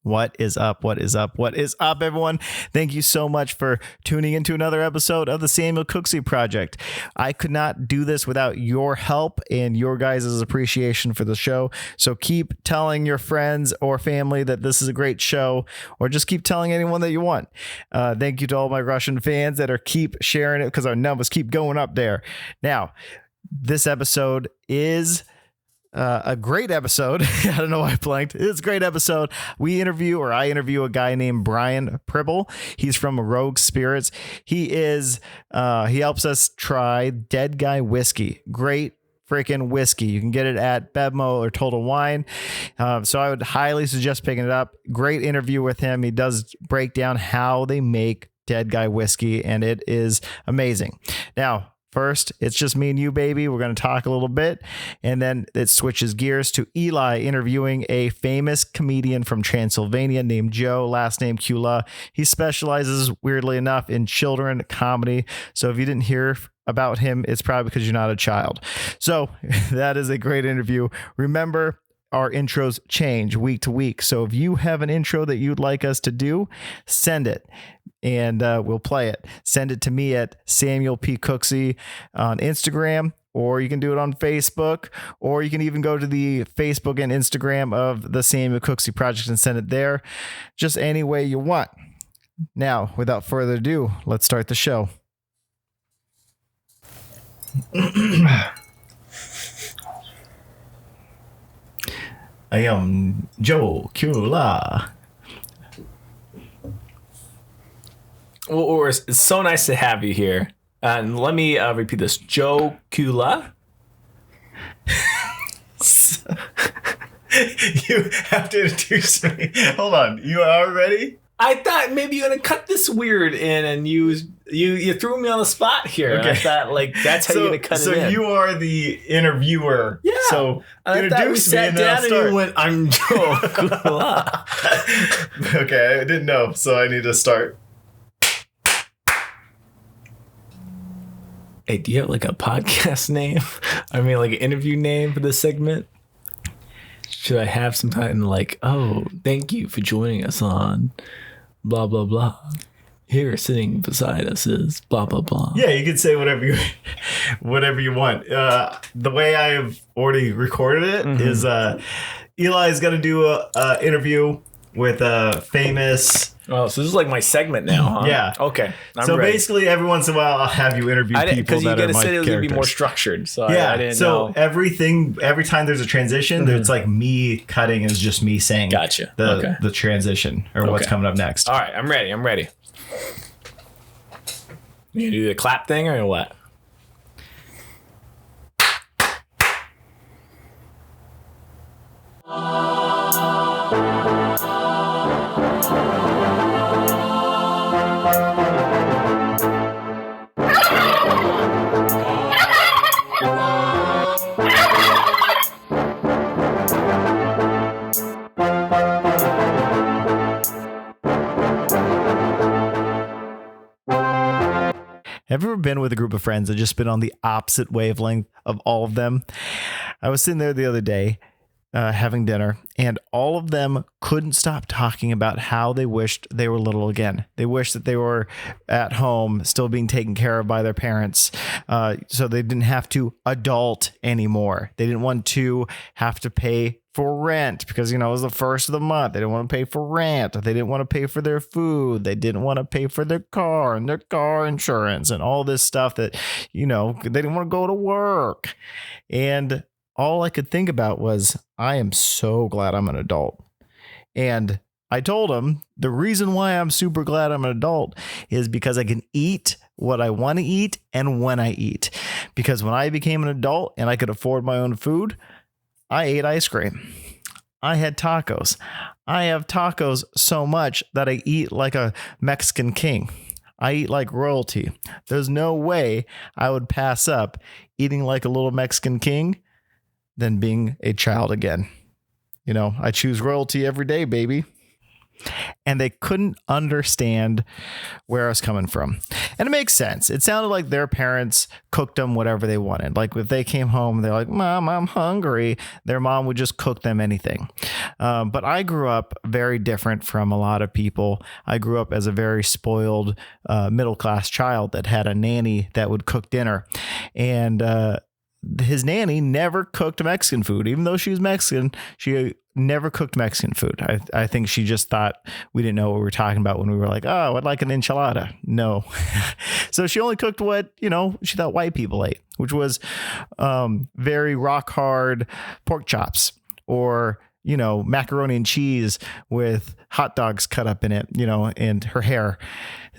What is up? What is up? What is up, everyone? Thank you so much for tuning into another episode of the Samuel Cooksey Project. I could not do this without your help and your guys' appreciation for the show. So keep telling your friends or family that this is a great show, or just keep telling anyone that you want. Thank you to all my Russian fans that are keep sharing it because our numbers keep going up there. Now, this episode is a great episode. I don't know why I blanked. It's a great episode. I interview a guy named Brian Pribyl. He's from Rogue Spirits. He helps us try Dead Guy Whiskey. Great freaking whiskey. You can get it at BevMo or Total Wine. So I would highly suggest picking it up. Great interview with him. He does break down how they make Dead Guy Whiskey, and it is amazing. Now, first, it's just me and you, baby. We're going to talk a little bit, and then it switches gears to Eli interviewing a famous comedian from Transylvania named Joe, last name Cula. He specializes, weirdly enough, in children comedy. So if you didn't hear about him, it's probably because you're not a child. So that is a great interview. Remember, our intros change week to week. So if you have an intro that you'd like us to do, send it and we'll play it. Send it to me at Samuel P. Cooksey on Instagram, or you can do it on Facebook, or you can even go to the Facebook and Instagram of the Samuel Cooksey Project and send it there. Just any way you want. Now, without further ado, let's start the show. I am Joe Cula. Well, it's so nice to have you here. And let me repeat this. Joe Cula. You have to introduce me. Hold on. You are ready? I thought maybe you're going to cut this weird in, and you threw me on the spot here. Okay. I thought, that's how you're going to cut it in. So you are the interviewer. Yeah. So introduce me and down then I'll start. And you went, I'm Joe Cula. Okay, I didn't know, so I need to start. Hey, do you have a podcast name? I mean, an interview name for this segment? Should I have some kind of thank you for joining us on blah, blah, blah. Here sitting beside us is blah, blah, blah. Yeah, you can say whatever you want. The way I have already recorded it is Eli's going to do a interview with a famous... Oh, so this is my segment now, huh? Yeah. Okay. I'm ready. Basically, every once in a while, I'll have you interview people that are my characters. Because you get to say it was going to be more structured. So yeah. I didn't know. Every time there's a transition, there's me cutting is just me saying gotcha. the transition or what's coming up next. All right. I'm ready. You gonna do the clap thing or what? Have you ever been with a group of friends that just been on the opposite wavelength of all of them? I was sitting there the other day having dinner, and all of them couldn't stop talking about how they wished they were little again. They wished that they were at home, still being taken care of by their parents, so they didn't have to adult anymore. They didn't want to have to pay for rent because, it was the first of the month. They didn't want to pay for rent. They didn't want to pay for their food. They didn't want to pay for their car and their car insurance and all this stuff that, they didn't want to go to work. And all I could think about was, I am so glad I'm an adult. And I told him the reason why I'm super glad I'm an adult is because I can eat what I want to eat and when I eat. Because when I became an adult and I could afford my own food, I ate ice cream. I had tacos. I have tacos so much that I eat like a Mexican king. I eat like royalty. There's no way I would pass up eating like a little Mexican king than being a child again. I choose royalty every day, baby. and they couldn't understand where I was coming from. And it makes sense. It sounded like their parents cooked them whatever they wanted. Like if they came home, they're like, Mom, I'm hungry. Their mom would just cook them anything. But I grew up very different from a lot of people. I grew up as a very spoiled middle-class child that had a nanny that would cook dinner. And his nanny never cooked Mexican food. Even though she was Mexican, she never cooked Mexican food. I think she just thought we didn't know what we were talking about when we were like, oh, I'd like an enchilada. No. So she only cooked what, she thought white people ate, which was very rock hard pork chops or, macaroni and cheese with hot dogs cut up in it, and her hair.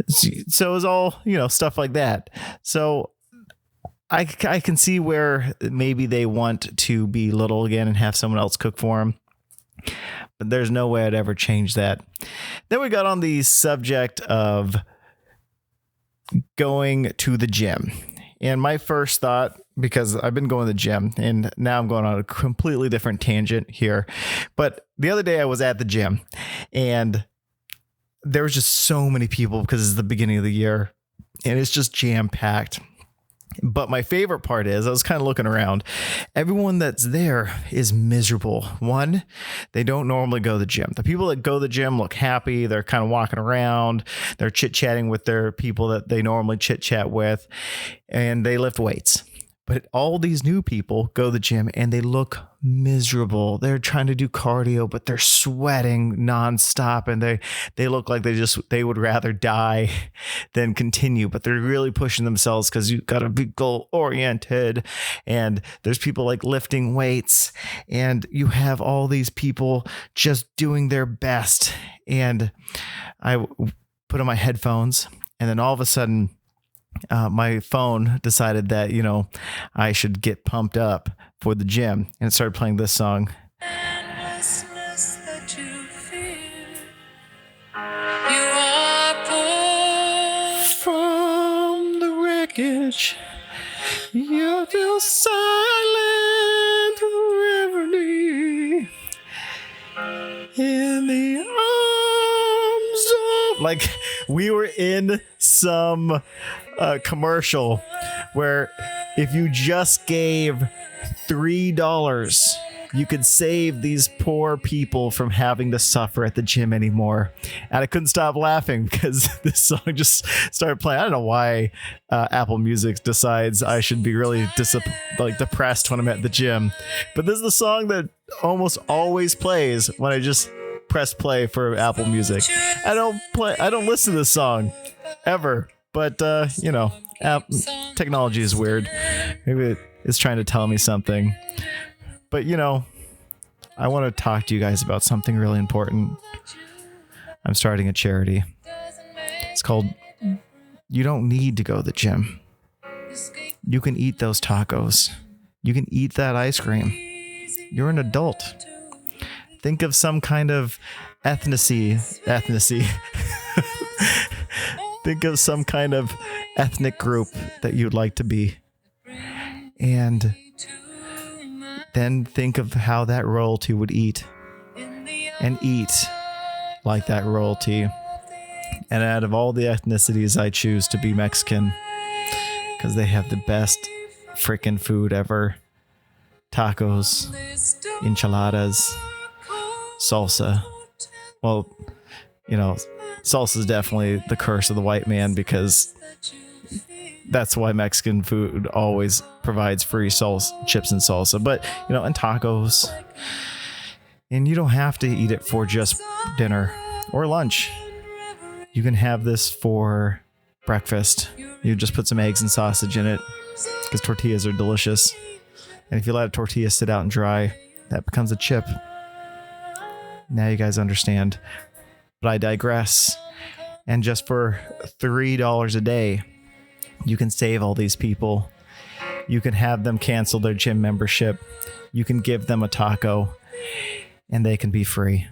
So it was all, stuff like that. So I can see where maybe they want to be little again and have someone else cook for them. But there's no way I'd ever change that. Then we got on the subject of going to the gym. And my first thought, because I've been going to the gym and now I'm going on a completely different tangent here. But the other day I was at the gym and there was just so many people because it's the beginning of the year and it's just jam packed. But my favorite part is I was kind of looking around. Everyone that's there is miserable. One, they don't normally go to the gym. The people that go to the gym look happy. They're kind of walking around. They're chit-chatting with their people that they normally chit-chat with, and they lift weights. But all these new people go to the gym and they look miserable. They're trying to do cardio, but they're sweating nonstop and they look like they would rather die than continue, but they're really pushing themselves because you've got to be goal oriented. And there's people like lifting weights and you have all these people just doing their best. And I put on my headphones and then all of a sudden, my phone decided that, I should get pumped up for the gym and it started playing this song. From the wreckage, you feel silent reverie in the arms of... Like we were in some commercial where if you just gave $3, you could save these poor people from having to suffer at the gym anymore. And I couldn't stop laughing because this song just started playing. I don't know why Apple Music decides I should be really depressed when I'm at the gym. But this is the song that almost always plays when I just press play for Apple Music. I don't listen to this song ever. But, technology is weird. Maybe it's trying to tell me something. But, I want to talk to you guys about something really important. I'm starting a charity. It's called You Don't Need to Go to the Gym. You can eat those tacos. You can eat that ice cream. You're an adult. Think of some kind of ethnicity. Think of some kind of ethnic group that you'd like to be. And then think of how that royalty would eat. And eat like that royalty. And out of all the ethnicities, I choose to be Mexican. Because they have the best freaking food ever. Tacos, enchiladas, salsa. Well, salsa is definitely the curse of the white man because that's why Mexican food always provides free chips and salsa. But, and tacos. And you don't have to eat it for just dinner or lunch. You can have this for breakfast. You just put some eggs and sausage in it because tortillas are delicious. And if you let a tortilla sit out and dry, that becomes a chip. Now you guys understand. But I digress. And just for $3 a day, you can save all these people. You can have them cancel their gym membership. You can give them a taco and they can be free.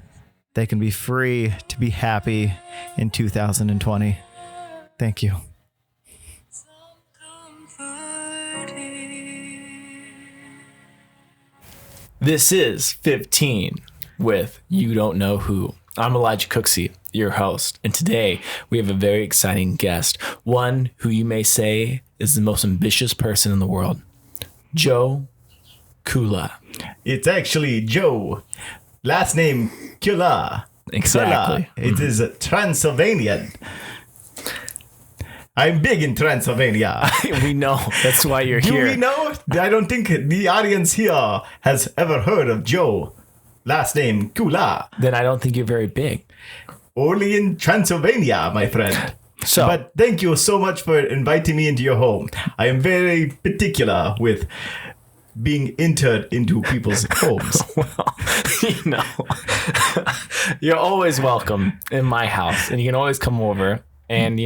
They can be free to be happy in 2020. Thank you. This is 15 with You Don't Know Who. I'm Elijah Cooksey, your host, and today we have a very exciting guest, one who you may say is the most ambitious person in the world, Joe Cula. It's actually Joe. Last name Cula. Exactly. Cula. It is Transylvanian. I'm big in Transylvania. We know. That's why you're Do here. we know? I don't think the audience here has ever heard of Joe. Last name Cula. Then I don't think you're very big. Only in Transylvania, my friend. So, But thank you so much for inviting me into your home. I am very particular with being entered into people's homes. well, you're always welcome in my house, and you can always come over. And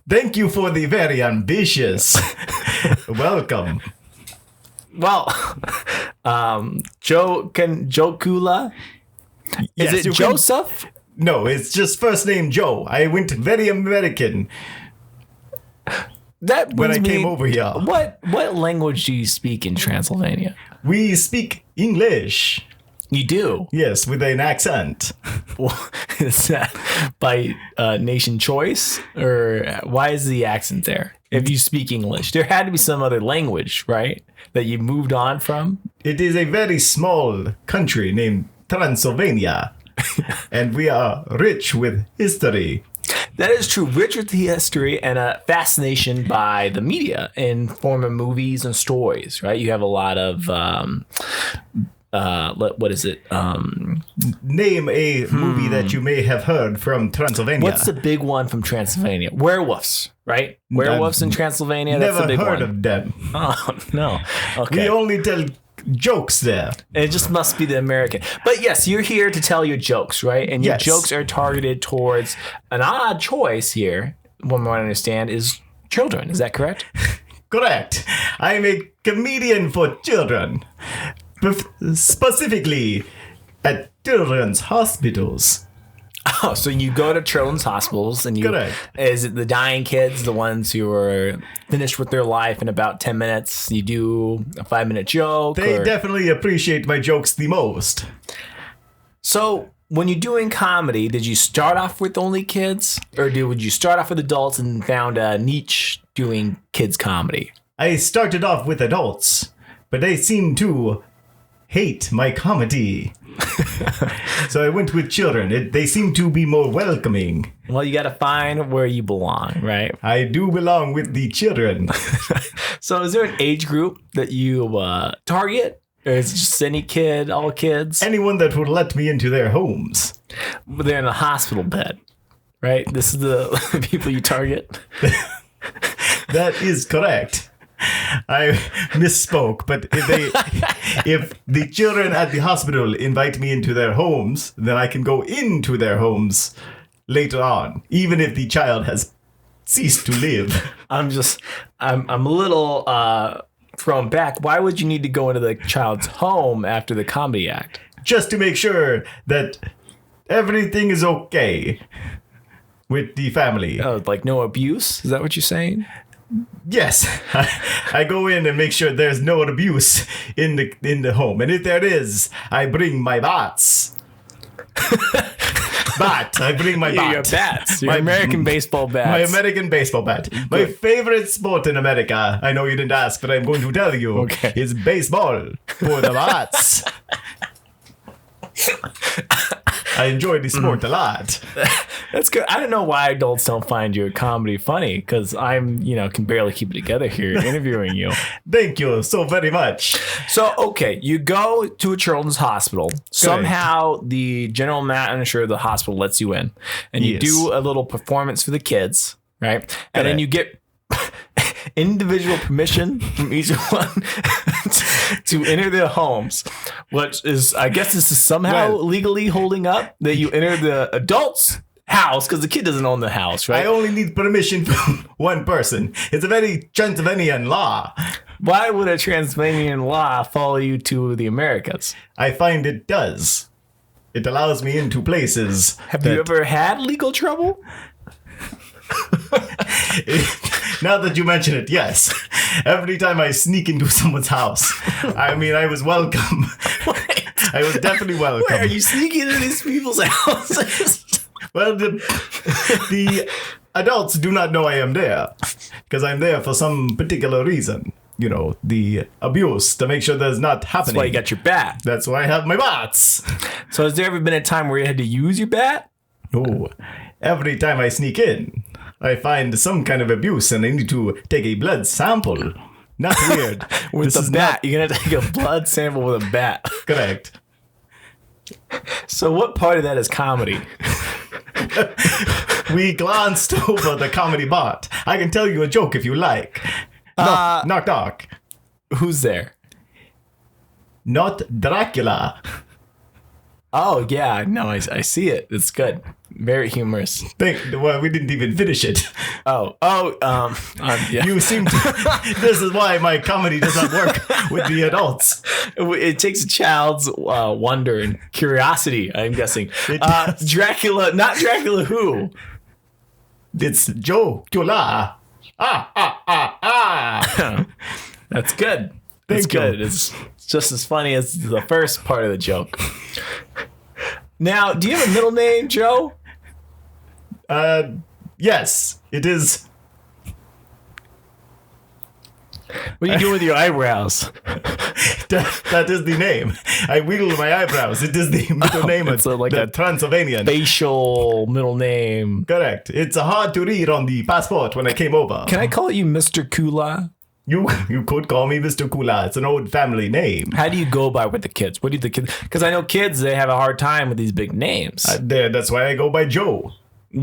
Thank you for the very ambitious welcome. well, Joe Cula. Yes, Is you it can- Joseph? No, it's just first name Joe. I went very American That when I brings me- came over here. What language do you speak in Transylvania? We speak English. You do. Yes, with an accent. Well, is that by nation choice, or why is the accent there? If you speak English, there had to be some other language, right? That you moved on from. It is a very small country named Transylvania, and we are rich with history. That is true. Rich with the history and a fascination by the media in form of movies and stories, right? You have a lot of, what is it? Name a movie that you may have heard from Transylvania. What's the big one from Transylvania? Werewolves, right? Werewolves in Transylvania. That's Never the big heard one. of them. Oh, no. Okay. We only tell jokes there. It just must be the American. But yes, you're here to tell your jokes, right? And your Yes. jokes are targeted towards an odd choice here, one might understand, is children. Is that correct? Correct. I'm a comedian for children. Specifically at children's hospitals. Oh, so you go to children's hospitals and you Correct. is it the dying kids, the ones who are finished with their life in about 10 minutes? You do a 5-minute joke. They or- definitely appreciate my jokes the most. So when you're doing comedy, did you start off with only kids, or would you start off with adults and found a niche doing kids comedy? I started off with adults, but they seem to hate my comedy. So I went with children. They seem to be more welcoming. Well, you got to find where you belong, right? I do belong with the children. So is there an age group that you target? Or is it just any kid, all kids? Anyone that would let me into their homes. But they're in a hospital bed, right? This is the people you target. That is correct. I misspoke, but if the children at the hospital invite me into their homes, then I can go into their homes later on, even if the child has ceased to live. I'm a little thrown back. Why would you need to go into the child's home after the comedy act? Just to make sure that everything is okay with the family. Oh, like no abuse? Is that what you're saying? Yes, I go in and make sure there's no abuse in the home, and if there is, I bring my bats. I bring my bat. Your bats. Your My- American baseball bats. My American baseball bat. My favorite sport in America, I know you didn't ask, but I'm going to tell you, Okay. is baseball for the bats. I enjoy the sport a lot. That's good. I don't know why adults don't find your comedy funny, because I'm, can barely keep it together here interviewing you. Thank you so very much. So, okay, you go to a children's hospital. Somehow the general manager of the hospital lets you in, and you Yes. do a little performance for the kids, right? And then Correct. you get individual permission from each one to enter their homes, which is, I guess this is somehow Well- legally holding up that you enter the adult's house, because the kid doesn't own the house, right? I only need permission from one person. It's a very Transylvanian law. Why would a Transylvanian law follow you to the Americas? I find it does. It allows me into places. Have you ever had legal trouble? Now that you mention it, yes. Every time I sneak into someone's house, I mean, I was welcome. I was definitely welcome. Wait, are you sneaking into these people's houses? Well, the adults do not know I am there because I'm there for some particular reason. You know, the abuse to make sure that's not happening. That's why you got your bat. That's why I have my bats. So has there ever been a time where you had to use your bat? Oh, every time I sneak in, I find some kind of abuse and I need to take a blood sample. Not weird. With a bat. You're going to take a blood sample with a bat. Correct. So what part of that is comedy? We glanced over the comedy bot. I can tell you a joke if you like. Knock, knock. Who's there? Not Dracula. Oh, yeah. No, I see it. It's good. Very humorous. Well, we didn't even finish it. Yeah. You seem to... This is why my comedy does not work with the adults. It takes a child's wonder and curiosity, I'm guessing. Dracula, not Dracula who? It's Joe Cula. That's good. That's good. It's just as funny as the first part of the joke. Now, do you have a middle name, Joe? Yes, it is. What are you doing with your eyebrows? That is the name. I wiggle my eyebrows. It is the middle name of the Transylvanian. Facial middle name. Correct. It's hard to read on the passport when I came over. Can I call you Mr. Cula? You could call me Mr. Cula. It's an old family name. How do you go by with the kids? What do the kids? Because I know kids, they have a hard time with these big names. That's why I go by Joe.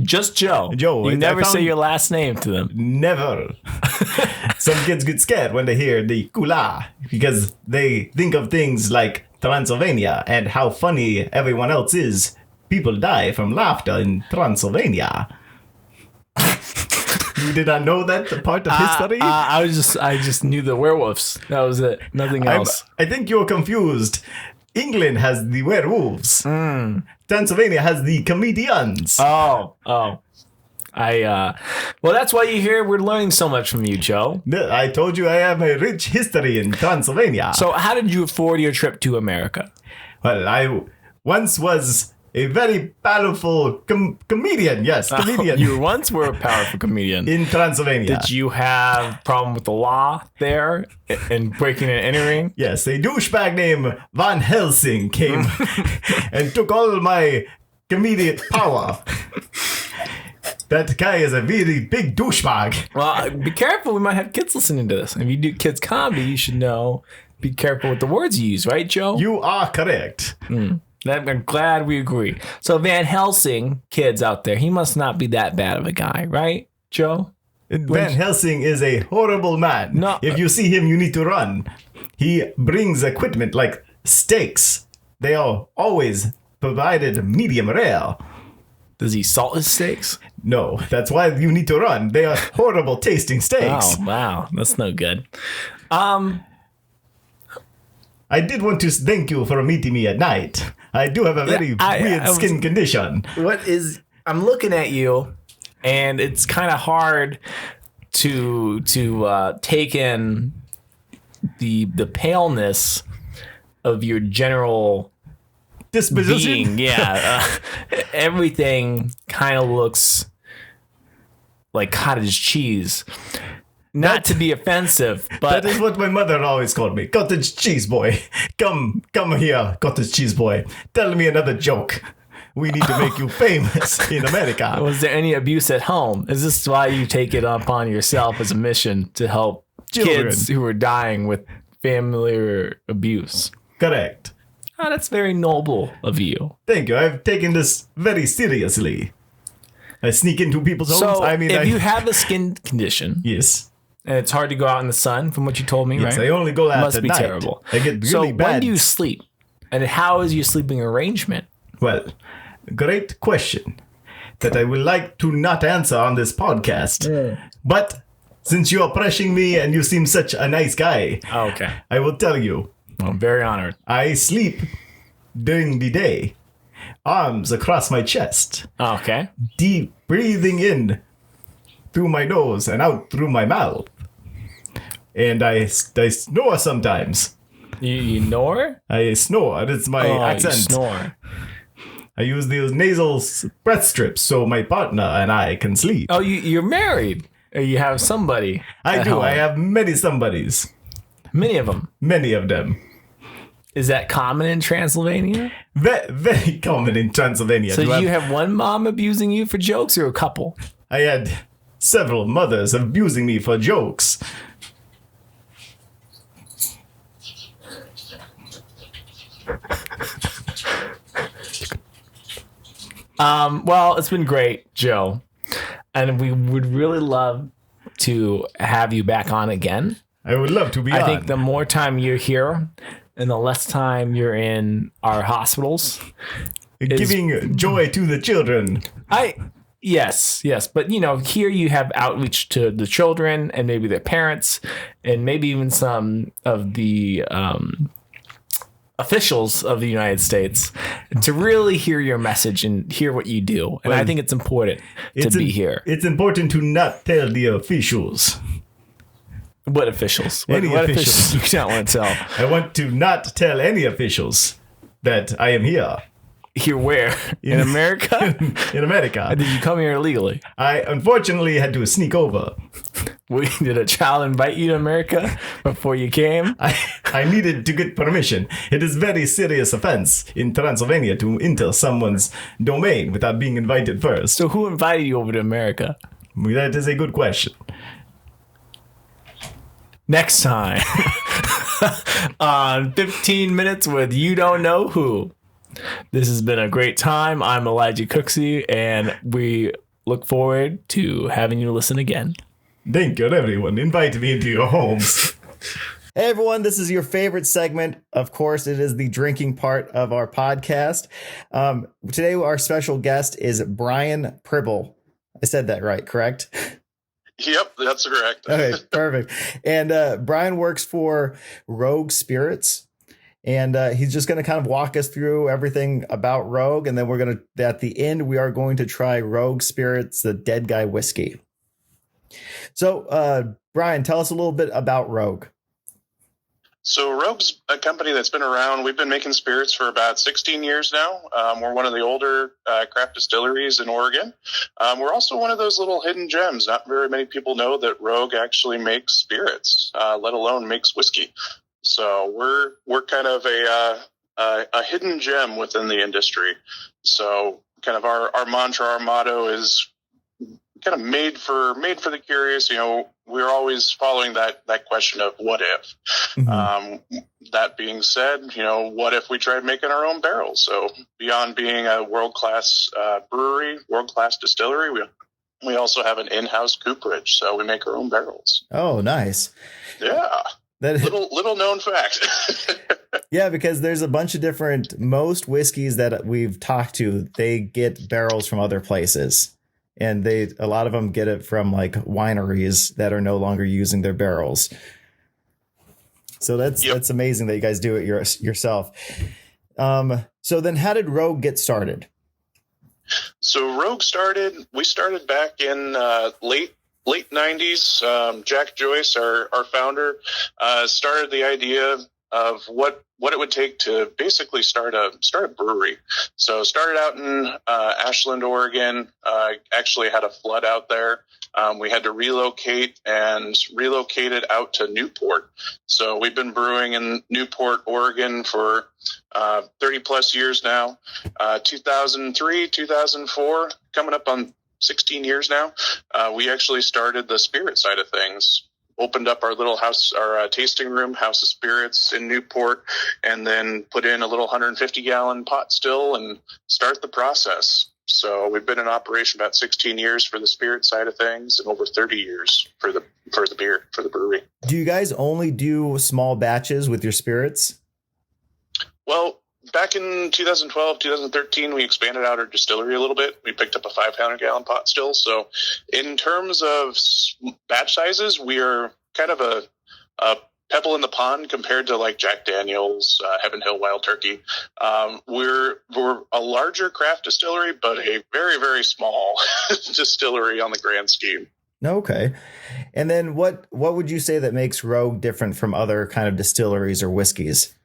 Just Joe. Joe. You never say your last name to them. Never. Some kids get scared when they hear the Cula because they think of things like Transylvania and how funny everyone else is. People die from laughter in Transylvania. You did not know that part of history? I just knew the werewolves. That was it. Nothing else. I think you're confused. England has the werewolves. Transylvania has the comedians. Oh. Well, that's why you hear we're learning so much from you, Joe. I told you I have a rich history in Transylvania. So how did you afford your trip to America? Well, I once was a very powerful comedian. Yes, comedian. You once were a powerful comedian. In Transylvania. Did you have a problem with the law there and breaking and entering? Yes, a douchebag named Van Helsing came and took all my comedic power. That guy is a very big douchebag. Well, be careful. We might have kids listening to this. If you do kids comedy, you should know. Be careful with the words you use, right, Joe? You are correct. I'm glad we agree. So Van Helsing, kids out there, he must not be that bad of a guy, right, Joe? Van Helsing is a horrible man. No. If you see him, you need to run. He brings equipment like steaks. They are always provided medium rare. Does he salt his steaks? No, that's why you need to run. They are horrible tasting steaks. Oh, wow. That's no good. I did want to thank you for meeting me at night. I do have a very weird skin condition. I'm looking at you, and it's kind of hard to take in the paleness of your general disposition. being. Yeah, everything kind of looks like cottage cheese. Not to be offensive, but that is what my mother always called me. Cottage cheese boy. Come here, cottage cheese boy. Tell me another joke. We need to make you famous in America. Was there any abuse at home? Is this why you take it upon yourself as a mission to help kids who are dying with family abuse? Correct. Oh, that's very noble of you. Thank you. I've taken this very seriously. I sneak into people's homes. So, if you have a skin condition, yes, and it's hard to go out in the sun, from what you told me, yes, right? I only go out must at be night. terrible. I get really so bad. When do you sleep, and how is your sleeping arrangement? Well, great question that I would like to not answer on this podcast. But since you are pressuring me and you seem such a nice guy, okay, I will tell you. I'm very honored. I sleep during the day, arms across my chest. Okay. Deep breathing in through my nose and out through my mouth. And I snore sometimes. You snore? I snore. It's my accent. You snore. I use those nasal breath strips so my partner and I can sleep. Oh, you're married. Or you have somebody. I do. Home. I have many somebodies. Many of them. Many of them. Is that common in Transylvania? Very common in Transylvania. So you have one mom abusing you for jokes or a couple? I had several mothers abusing me for jokes. Well, it's been great, Joe. And we would really love to have you back on again. I would love to be on. I think the more time you're here and the less time you're in our hospitals. Giving joy to the children. Yes. But, here you have outreach to the children and maybe their parents and maybe even some of the officials of the United States to really hear your message and hear what you do. And I think it's important to be here. It's important to not tell the officials. What officials? What officials you don't want to tell? I want to not tell any officials that I am here. Here where? In America? In America. Did you come here illegally? I unfortunately had to sneak over. Did a child invite you to America before you came? I needed to get permission. It is very serious offense in Transylvania to enter someone's domain without being invited first. So who invited you over to America? That is a good question. Next time on 15 Minutes with You Don't Know Who. This has been a great time. I'm Elijah Cooksey, and we look forward to having you listen again. Thank you, everyone. Invite me into your homes. Hey, everyone. This is your favorite segment. Of course, it is the drinking part of our podcast. Today, our special guest is Brian Pribyl. I said that right, correct? Yep, that's correct. Okay, perfect. And Brian works for Rogue Spirits. And he's just going to kind of walk us through everything about Rogue. And then we're going to, at the end, we are going to try Rogue Spirits, the Dead Guy Whiskey. So, Brian, tell us a little bit about Rogue. So Rogue's a company that's been around. We've been making spirits for about 16 years now. We're one of the older craft distilleries in Oregon. We're also one of those little hidden gems. Not very many people know that Rogue actually makes spirits, let alone makes whiskey. So we're kind of a hidden gem within the industry. So kind of our mantra, our motto is kind of made for the curious. We're always following that question of what if. Mm-hmm. That being said, what if we tried making our own barrels? So beyond being a world-class brewery, world-class distillery, we also have an in-house cooperage. So we make our own barrels. Oh, nice. Yeah. That little known fact. Yeah, because there's a bunch of most whiskeys that we've talked to, they get barrels from other places. And a lot of them get it from like wineries that are no longer using their barrels. So that's amazing that you guys do it yourself. So then how did Rogue get started? So Rogue we started back in late 90s. Jack Joyce, our founder, started the idea of what it would take to basically start a brewery. So started out in Ashland, Oregon. Actually had a flood out there. We had to relocate it out to Newport. So we've been brewing in Newport, Oregon for 30 plus years now. 2003, 2004, coming up on 16 years now. We actually started the spirit side of things. Opened up our little house, our tasting room, House of Spirits in Newport, and then put in a little 150-gallon pot still and start the process. So we've been in operation about 16 years for the spirit side of things, and over 30 years for the brewery. Do you guys only do small batches with your spirits? Well, back in 2012, 2013, we expanded out our distillery a little bit. We picked up a 500-gallon pot still. So in terms of batch sizes, we are kind of a pebble in the pond compared to like Jack Daniel's, Heaven Hill Wild Turkey. We're a larger craft distillery, but a very, very small distillery on the grand scheme. Okay. And then what would you say that makes Rogue different from other kind of distilleries or whiskeys?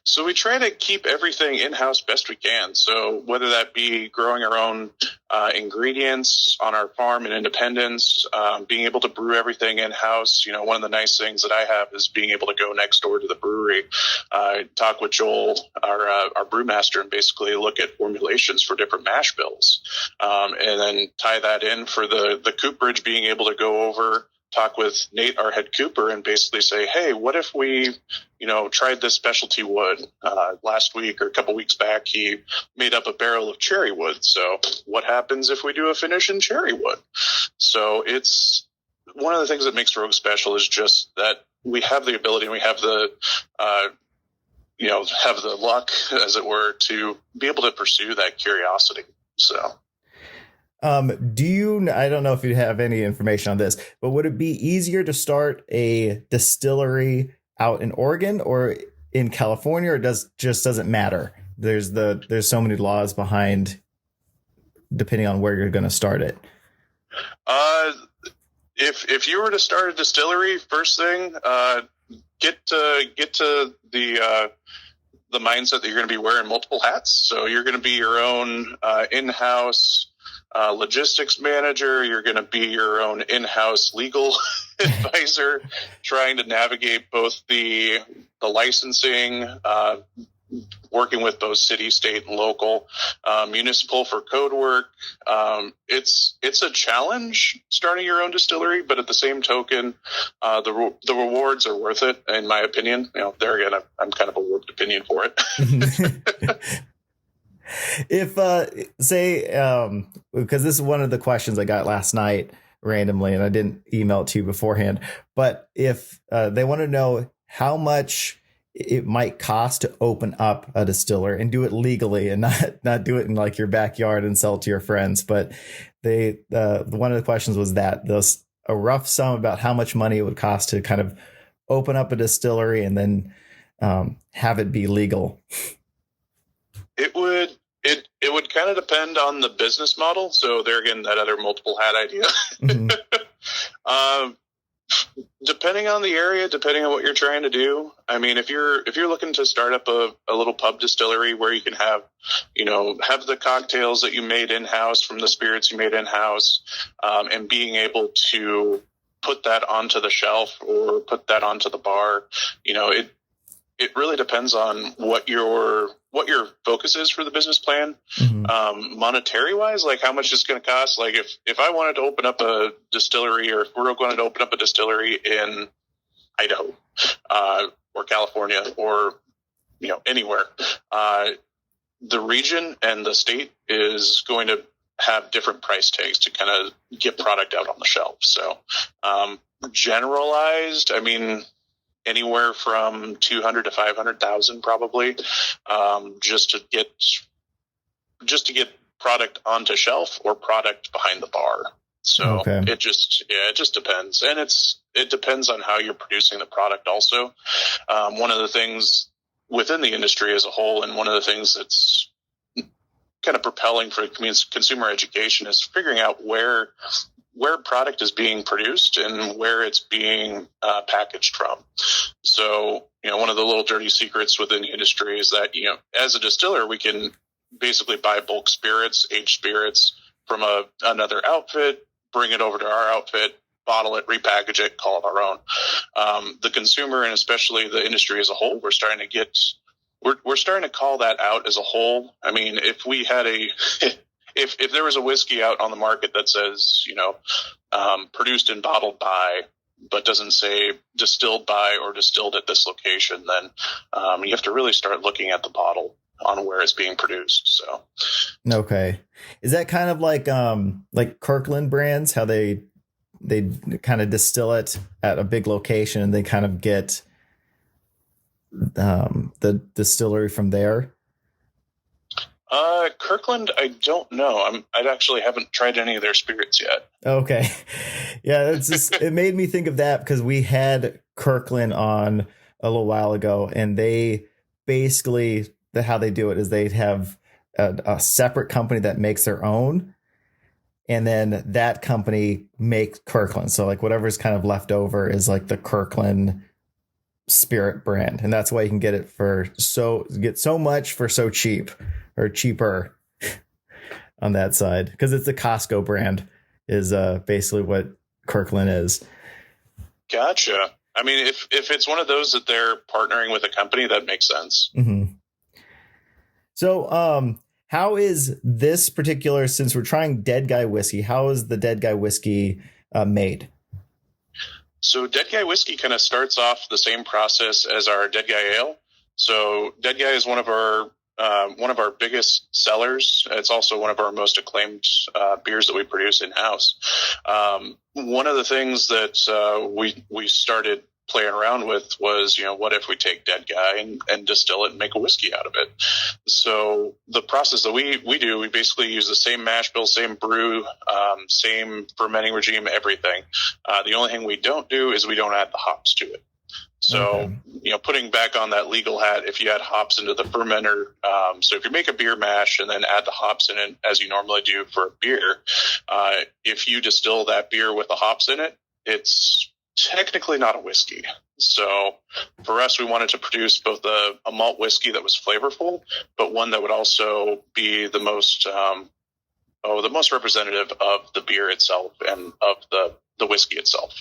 So we try to keep everything in-house best we can. So whether that be growing our own ingredients on our farm in Independence, being able to brew everything in-house. One of the nice things that I have is being able to go next door to the brewery, talk with Joel, our brewmaster, and basically look at formulations for different mash bills, and then tie that in for the cooperage, being able to go over, talk with Nate, our head cooper, and basically say, hey, what if we, tried this specialty wood last week or a couple weeks back? He made up a barrel of cherry wood. So what happens if we do a finish in cherry wood? So it's one of the things that makes Rogue special is just that we have the ability and we have the, have the luck, as it were, to be able to pursue that curiosity. So. I don't know if you have any information on this, but would it be easier to start a distillery out in Oregon or in California, or doesn't matter? There's so many laws behind depending on where you're going to start it. If you were to start a distillery, first thing, get to the mindset that you're going to be wearing multiple hats. So you're going to be your own in-house logistics manager. You're going to be your own in-house legal advisor, trying to navigate both the licensing, working with both city, state, and local, municipal for code work. It's a challenge starting your own distillery, but at the same token, the rewards are worth it, in my opinion. There again, I'm kind of a warped opinion for it. If because this is one of the questions I got last night randomly, and I didn't email it to you beforehand, but if they want to know how much it might cost to open up a distiller and do it legally and not do it in like your backyard and sell it to your friends, but one of the questions was that a rough sum about how much money it would cost to kind of open up a distillery and then have it be legal. It would kind of depend on the business model. So there again, that other multiple hat idea. Mm-hmm. Depending on the area, depending on what you're trying to do. I mean, if you're looking to start up a little pub distillery where you can have the cocktails that you made in-house from the spirits you made in-house, and being able to put that onto the shelf or put that onto the bar, it really depends on what your focus is for the business plan. Mm-hmm. Monetary wise, like how much it's going to cost. Like if I wanted to open up a distillery, or if we're going to open up a distillery in Idaho, or California, or, anywhere, the region and the state is going to have different price tags to kind of get product out on the shelf. So, generalized, I mean, anywhere from 200 to 500,000 probably, just to get product onto shelf or product behind the bar. So okay. It just depends. And it depends on how you're producing the product also. One of the things within the industry as a whole, and one of the things that's kind of propelling for consumer education, is figuring out where product is being produced and where it's being packaged from. So, one of the little dirty secrets within the industry is that, as a distiller, we can basically buy bulk spirits, aged spirits from another outfit, bring it over to our outfit, bottle it, repackage it, call it our own. The consumer, and especially the industry as a whole, we're starting to call that out as a whole. I mean, if we had if there was a whiskey out on the market that says, produced and bottled by, but doesn't say distilled by or distilled at this location, then you have to really start looking at the bottle on where it's being produced. So, okay, is that kind of like Kirkland brands, how they kind of distill it at a big location and they kind of get the distillery from there? Kirkland, I don't know. I actually haven't tried any of their spirits yet. Okay. Yeah, it made me think of that because we had Kirkland on a little while ago, and they basically, how they do it is they have a separate company that makes their own, and then that company makes Kirkland. So like whatever's kind of left over is like the Kirkland spirit brand, and that's why you can get it get so much for so cheap or cheaper on that side, because it's the Costco brand is basically what Kirkland is. Gotcha. I mean, if it's one of those that they're partnering with a company, that makes sense. Mm-hmm. So, how is this particular, since we're trying Dead Guy whiskey, how is the Dead Guy whiskey made? So Dead Guy whiskey kind of starts off the same process as our Dead Guy ale. So Dead Guy is one of our biggest sellers. It's also one of our most acclaimed beers that we produce in house. One of the things that we started playing around with was, what if we take Dead Guy and distill it and make a whiskey out of it? So the process that we do, we basically use the same mash bill, same brew, same fermenting regime, everything. The only thing we don't do is we don't add the hops to it. So, putting back on that legal hat, if you add hops into the fermenter, so if you make a beer mash and then add the hops in it as you normally do for a beer, if you distill that beer with the hops in it, it's technically not a whiskey. So for us, we wanted to produce both a malt whiskey that was flavorful, but one that would also be the most representative of the beer itself and of the whiskey itself.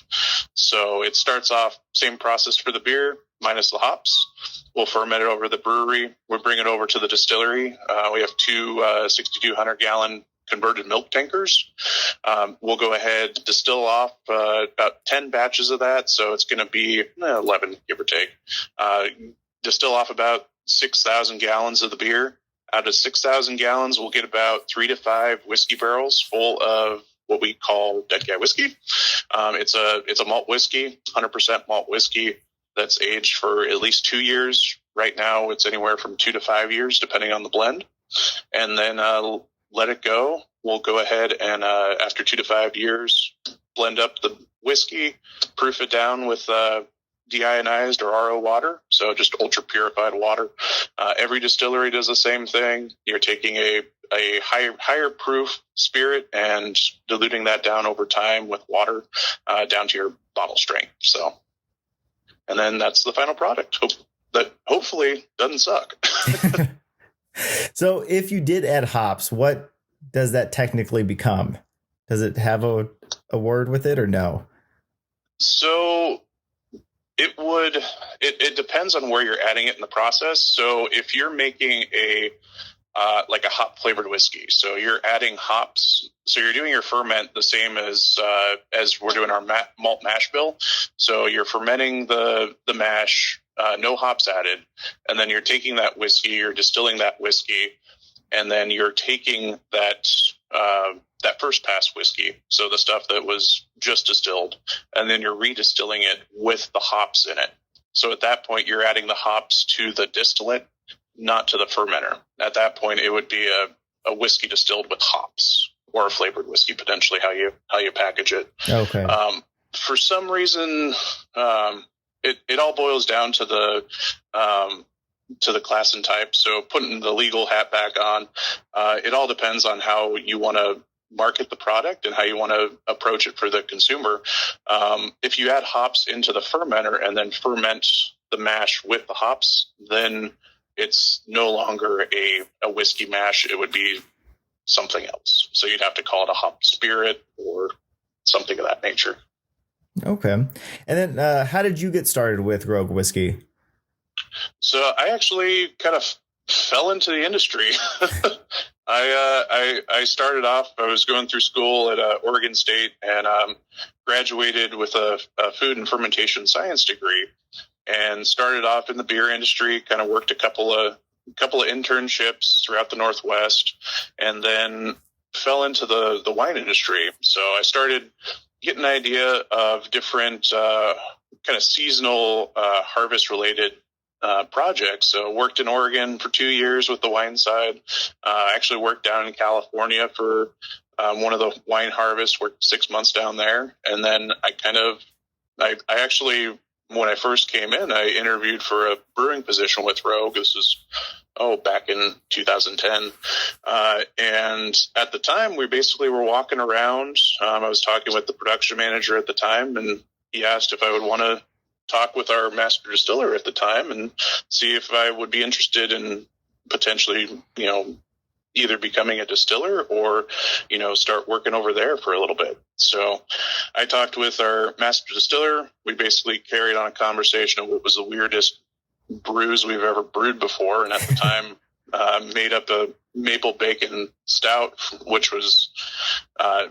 So it starts off same process for the beer minus the hops. We'll ferment it over the brewery. We'll bring it over to the distillery. We have two 6,200 gallon converted milk tankers. We'll go ahead, distill off about 10 batches of that. So it's going to be 11, give or take. Distill off about 6,000 gallons of the beer. Out of 6,000 gallons, we'll get about 3 to 5 whiskey barrels full of what we call Dead Guy whiskey. It's a malt whiskey, 100% malt whiskey that's aged for at least 2 years. Right now, it's anywhere from 2 to 5 years, depending on the blend. And then let it go. We'll go ahead and after 2 to 5 years, blend up the whiskey, proof it down with deionized or RO water, so just ultra purified water. Every distillery does the same thing. You're taking a higher proof spirit and diluting that down over time with water down to your bottle strength. So, and then that's the final product. That hopefully doesn't suck. So if you did add hops, what does that technically become? Does it have a word with it or no? So it depends on where you're adding it in the process. So if you're making a hop flavored whiskey, so you're adding hops, so you're doing your ferment the same as we're doing our malt mash bill. So you're fermenting the mash, no hops added, and then you're taking that whiskey, you're distilling that whiskey, and then you're taking that first pass whiskey, so the stuff that was just distilled, and then you're redistilling it with the hops in it. So at that point, you're adding the hops to the distillate, not to the fermenter. At that point, it would be a whiskey distilled with hops, or a flavored whiskey, potentially how you package it. Okay. For some reason, it all boils down to the class and type. So putting the legal hat back on, it all depends on how you want to market the product and how you want to approach it for the consumer. If you add hops into the fermenter and then ferment the mash with the hops, then it's no longer a whiskey mash. It would be something else. So you'd have to call it a hop spirit or something of that nature. Okay. And then how did you get started with Rogue Whiskey? So I actually kind of fell into the industry. I started off, I was going through school at Oregon State and graduated with a food and fermentation science degree, and started off in the beer industry, kind of worked a couple of internships throughout the Northwest, and then fell into the wine industry. So I started getting an idea of different kind of seasonal harvest related projects. So worked in Oregon for 2 years with the wine side. Actually worked down in California for one of the wine harvests, worked 6 months down there. And then I actually when I first came in, I interviewed for a brewing position with Rogue. This was, back in 2010. And at the time, we basically were walking around. I was talking with the production manager at the time, and he asked if I would want to talk with our master distiller at the time and see if I would be interested in potentially, either becoming a distiller or, start working over there for a little bit. So I talked with our master distiller. We basically carried on a conversation of what was the weirdest brews we've ever brewed before. And at the time, made up a maple bacon stout, which was,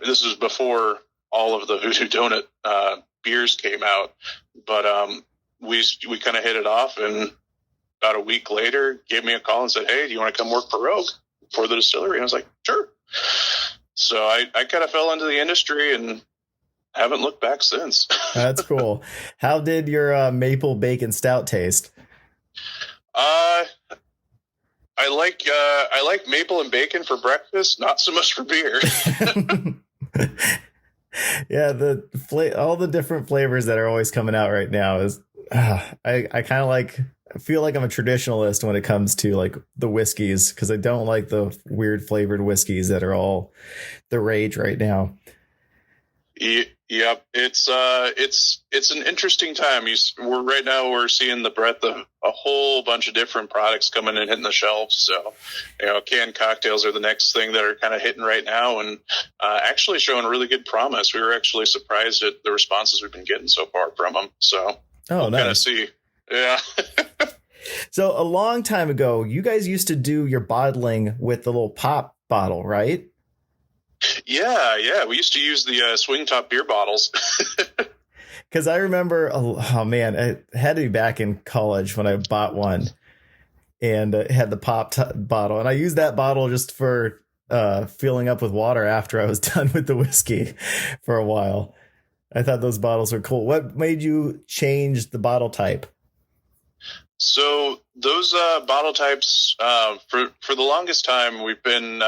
this was before all of the Voodoo Donut beers came out. But we kind of hit it off, and about a week later gave me a call and said, "Hey, do you want to come work for Rogue for the distillery?" And I was like, "Sure." So I kind of fell into the industry and haven't looked back since. That's cool. How did your maple bacon stout taste? I like maple and bacon for breakfast, not so much for beer. Yeah, all the different flavors that are always coming out right now is I kind of I feel like I'm a traditionalist when it comes to like the whiskeys, because I don't like the weird flavored whiskeys that are all the rage right now. Yep, it's an interesting time. We're seeing the breadth of a whole bunch of different products coming and hitting the shelves. So, canned cocktails are the next thing that are kind of hitting right now, and actually showing really good promise. We were actually surprised at the responses we've been getting so far from them. So, we'll nice. Kind of see. Yeah. So a long time ago, you guys used to do your bottling with the little pop bottle, right? Yeah. We used to use the swing top beer bottles. Because I remember, oh man, it had to be back in college when I bought one and had the bottle. And I used that bottle just for filling up with water after I was done with the whiskey for a while. I thought those bottles were cool. What made you change the bottle type? So those bottle types, for the longest time, we've been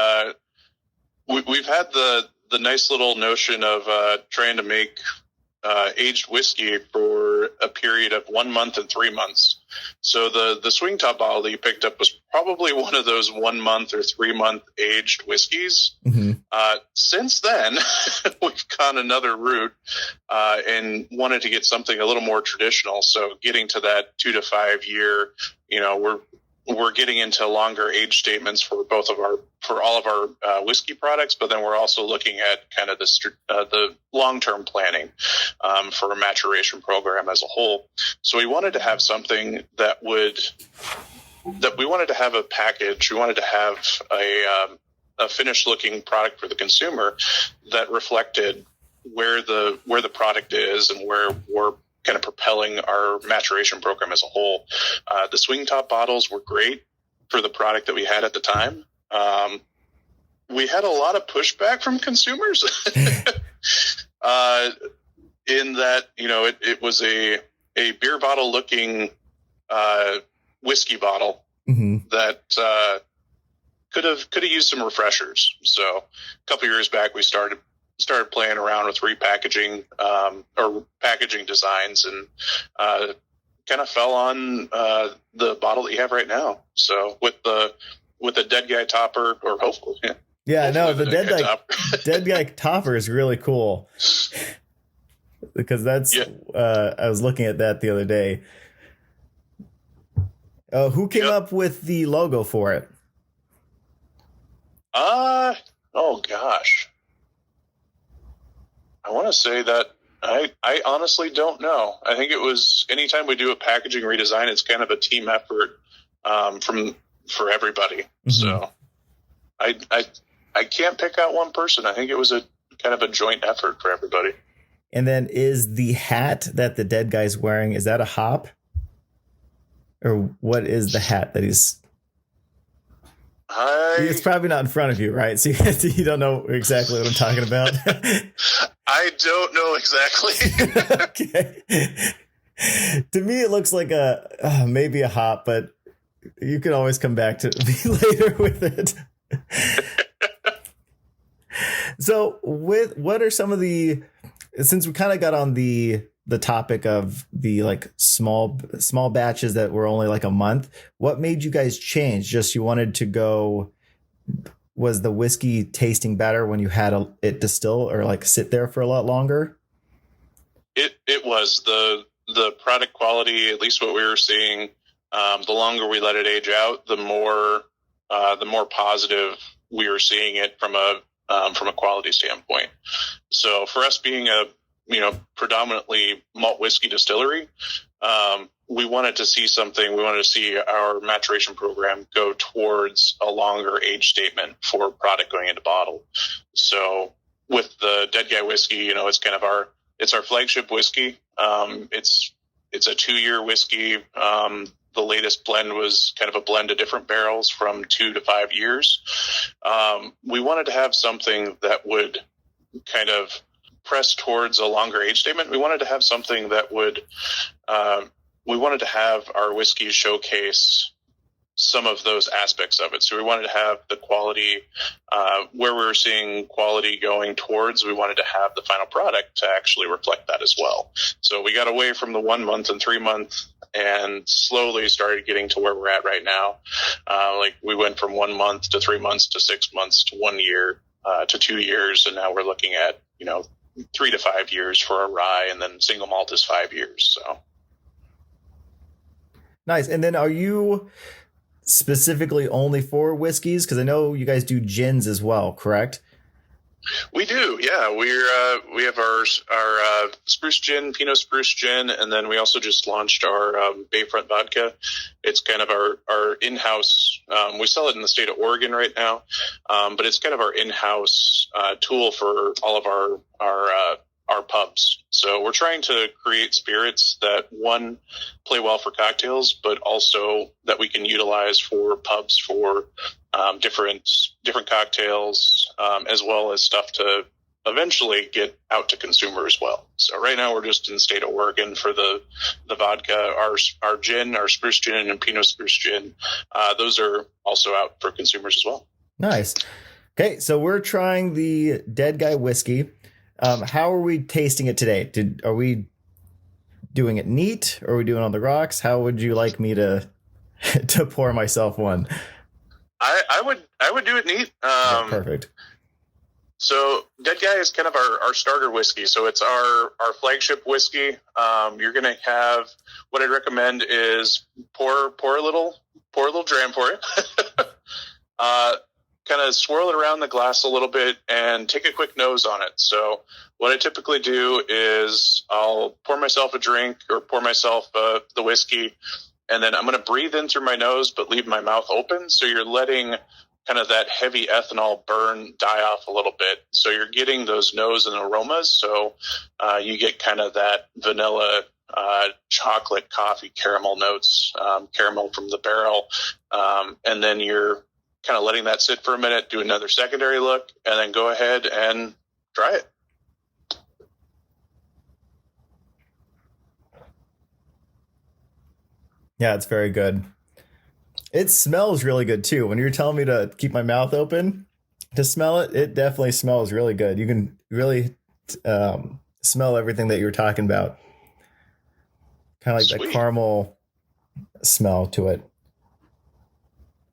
we've had the nice little notion of trying to make aged whiskey for a period of 1 month and 3 months. So the swing top bottle that you picked up was probably one of those 1 month or 3 month aged whiskeys. Mm-hmm. Since then, we've gone another route and wanted to get something a little more traditional. So getting to that 2 to 5 year, we're getting into longer age statements for all of our whiskey products, but then we're also looking at kind of the long-term planning for a maturation program as a whole. So we wanted to have something that we wanted to have a package. We wanted to have a finished-looking product for the consumer that reflected where the product is and where we're kind of propelling our maturation program as a whole. The swing top bottles were great for the product that we had at the time. We had a lot of pushback from consumers in that, it was a beer bottle looking whiskey bottle that could have used some refreshers. So a couple years back, we started playing around with repackaging or packaging designs, and kind of fell on the bottle that you have right now. So with the dead guy topper, or hopefully, no, the dead guy topper is really cool, because that's I was looking at that the other day. Who came up with the logo for it? Oh gosh. I want to say that I honestly don't know. I think it was anytime we do a packaging redesign, it's kind of a team effort for everybody. Mm-hmm. So I can't pick out one person. I think it was a kind of a joint effort for everybody. And then is the hat that the dead guy's wearing, is that a hop? Or what is the hat that he's... It's probably not in front of you, right? So you don't know exactly what I'm talking about. I don't know exactly. Okay. To me, it looks like maybe a hop, but you can always come back to me later with it. So what are some of since we kind of got on the the topic of the like small batches that were only like a month, what made you guys change? Just you wanted to go, was the whiskey tasting better when you had it distill or like sit there for a lot longer? It was the product quality, at least what we were seeing. The longer we let it age out, the more positive we were seeing it from a quality standpoint. So for us being a predominantly malt whiskey distillery, we wanted to see something. We wanted to see our maturation program go towards a longer age statement for product going into bottle. So with the Dead Guy whiskey, it's kind of our flagship whiskey. It's a 2-year whiskey. The latest blend was kind of a blend of different barrels from 2 to 5 years. We wanted to have something that would kind of press towards a longer age statement. We wanted to have something that would, we wanted to have our whiskey showcase some of those aspects of it. So we wanted to have the quality, where we were seeing quality going towards, we wanted to have the final product to actually reflect that as well. So we got away from the 1 month and 3 month and slowly started getting to where we're at right now. Like we went from 1 month to 3 months to 6 months to 1 year to 2 years. And now we're looking at, 3 to 5 years for a rye, and then single malt is 5 years. So nice. And then are you specifically only for whiskeys? Because I know you guys do gins as well, correct? We do, yeah. We have our spruce gin, Pinot Spruce gin, and then we also just launched our Bayfront vodka. It's kind of our in-house. We sell it in the state of Oregon right now, but it's kind of our in-house tool for all of our pubs. So we're trying to create spirits that, one, play well for cocktails, but also that we can utilize for pubs for different cocktails, as well as stuff to eventually get out to consumer as well. So right now we're just in the state of Oregon for the vodka, our gin, our spruce gin and Pinot Spruce gin. Those are also out for consumers as well. Nice. Okay, so we're trying the Dead Guy whiskey. How are we tasting it today? Are we doing it neat? Or are we doing it on the rocks? How would you like me to pour myself one? I would do it neat. Yeah, perfect. So Dead Guy is kind of our starter whiskey. So it's our flagship whiskey. You're going to have, what I'd recommend is pour a little dram for it. Kind of swirl it around the glass a little bit and take a quick nose on it. So what I typically do is I'll pour myself a drink or pour myself the whiskey, and then I'm going to breathe in through my nose but leave my mouth open. So you're letting kind of that heavy ethanol burn die off a little bit. So you're getting those nose and aromas. So you get kind of that vanilla, chocolate, coffee, caramel notes, caramel from the barrel. And then you're kind of letting that sit for a minute, do another secondary look, and then go ahead and try it. Yeah, it's very good. It smells really good too. When you're telling me to keep my mouth open to smell it, it definitely smells really good. You can really smell everything that you're talking about. Kind of like Sweet. that caramel smell to it.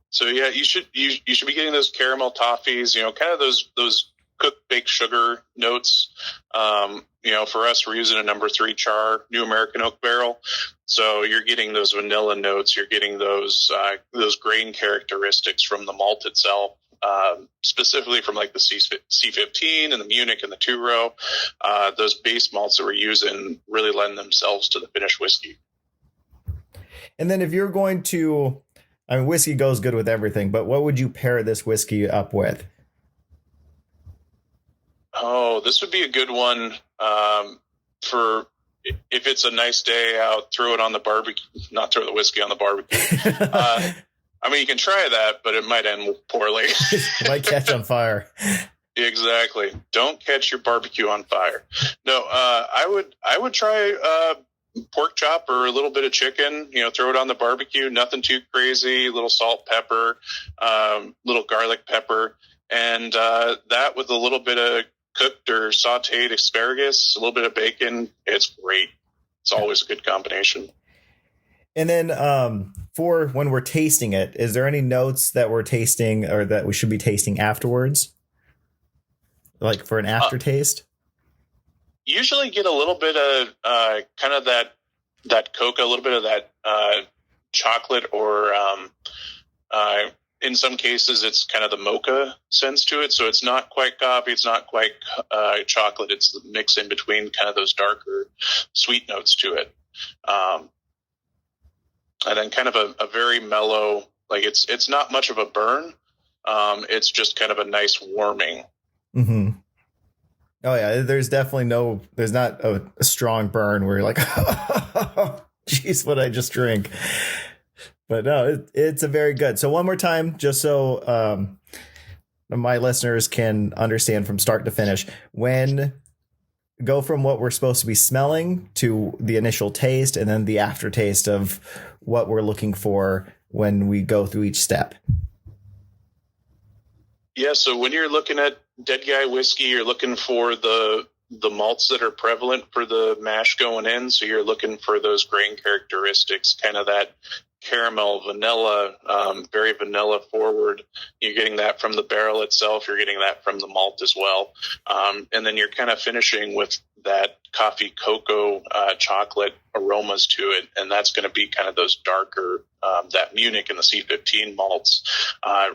So yeah, you should be getting those caramel toffees, kind of those cooked baked sugar notes. For us, we're using a number 3 char New American Oak barrel. So you're getting those vanilla notes. You're getting those grain characteristics from the malt itself, specifically from like the C15 and the Munich and the 2-row. Those base malts that we're using really lend themselves to the finished whiskey. And then if you're going to, whiskey goes good with everything, but what would you pair this whiskey up with? Oh, this would be a good one for if it's a nice day out, throw it on the barbecue, not throw the whiskey on the barbecue. You can try that, but it might end poorly. It might catch on fire. Exactly. Don't catch your barbecue on fire. No, I would try pork chop or a little bit of chicken, throw it on the barbecue, nothing too crazy, little salt, pepper, little garlic pepper, and that with a little bit of cooked or sauteed asparagus, a little bit of bacon. It's great. It's always a good combination. And then for when we're tasting it, is there any notes that we're tasting or that we should be tasting afterwards? Like for an aftertaste? Usually get a little bit of kind of that coca, a little bit of that chocolate, or in some cases it's kind of the mocha sense to it. So it's not quite coffee, it's not quite chocolate. It's the mix in between, kind of those darker sweet notes to it. And then kind of a very mellow, like it's not much of a burn. It's just kind of a nice warming. Mm-hmm. Oh yeah, there's not a strong burn where you're like, geez, what I just drink. But no, it's a very good. So one more time, just so my listeners can understand from start to finish, go from what we're supposed to be smelling to the initial taste and then the aftertaste of what we're looking for when we go through each step. Yeah, so when you're looking at Dead Guy whiskey, you're looking for the malts that are prevalent for the mash going in. So you're looking for those grain characteristics, kind of that caramel, vanilla, very vanilla forward. You're getting that from the barrel itself. You're getting that from the malt as well. And then you're kind of finishing with that coffee, cocoa, chocolate aromas to it. And that's going to be kind of those darker, that Munich and the C15 malts,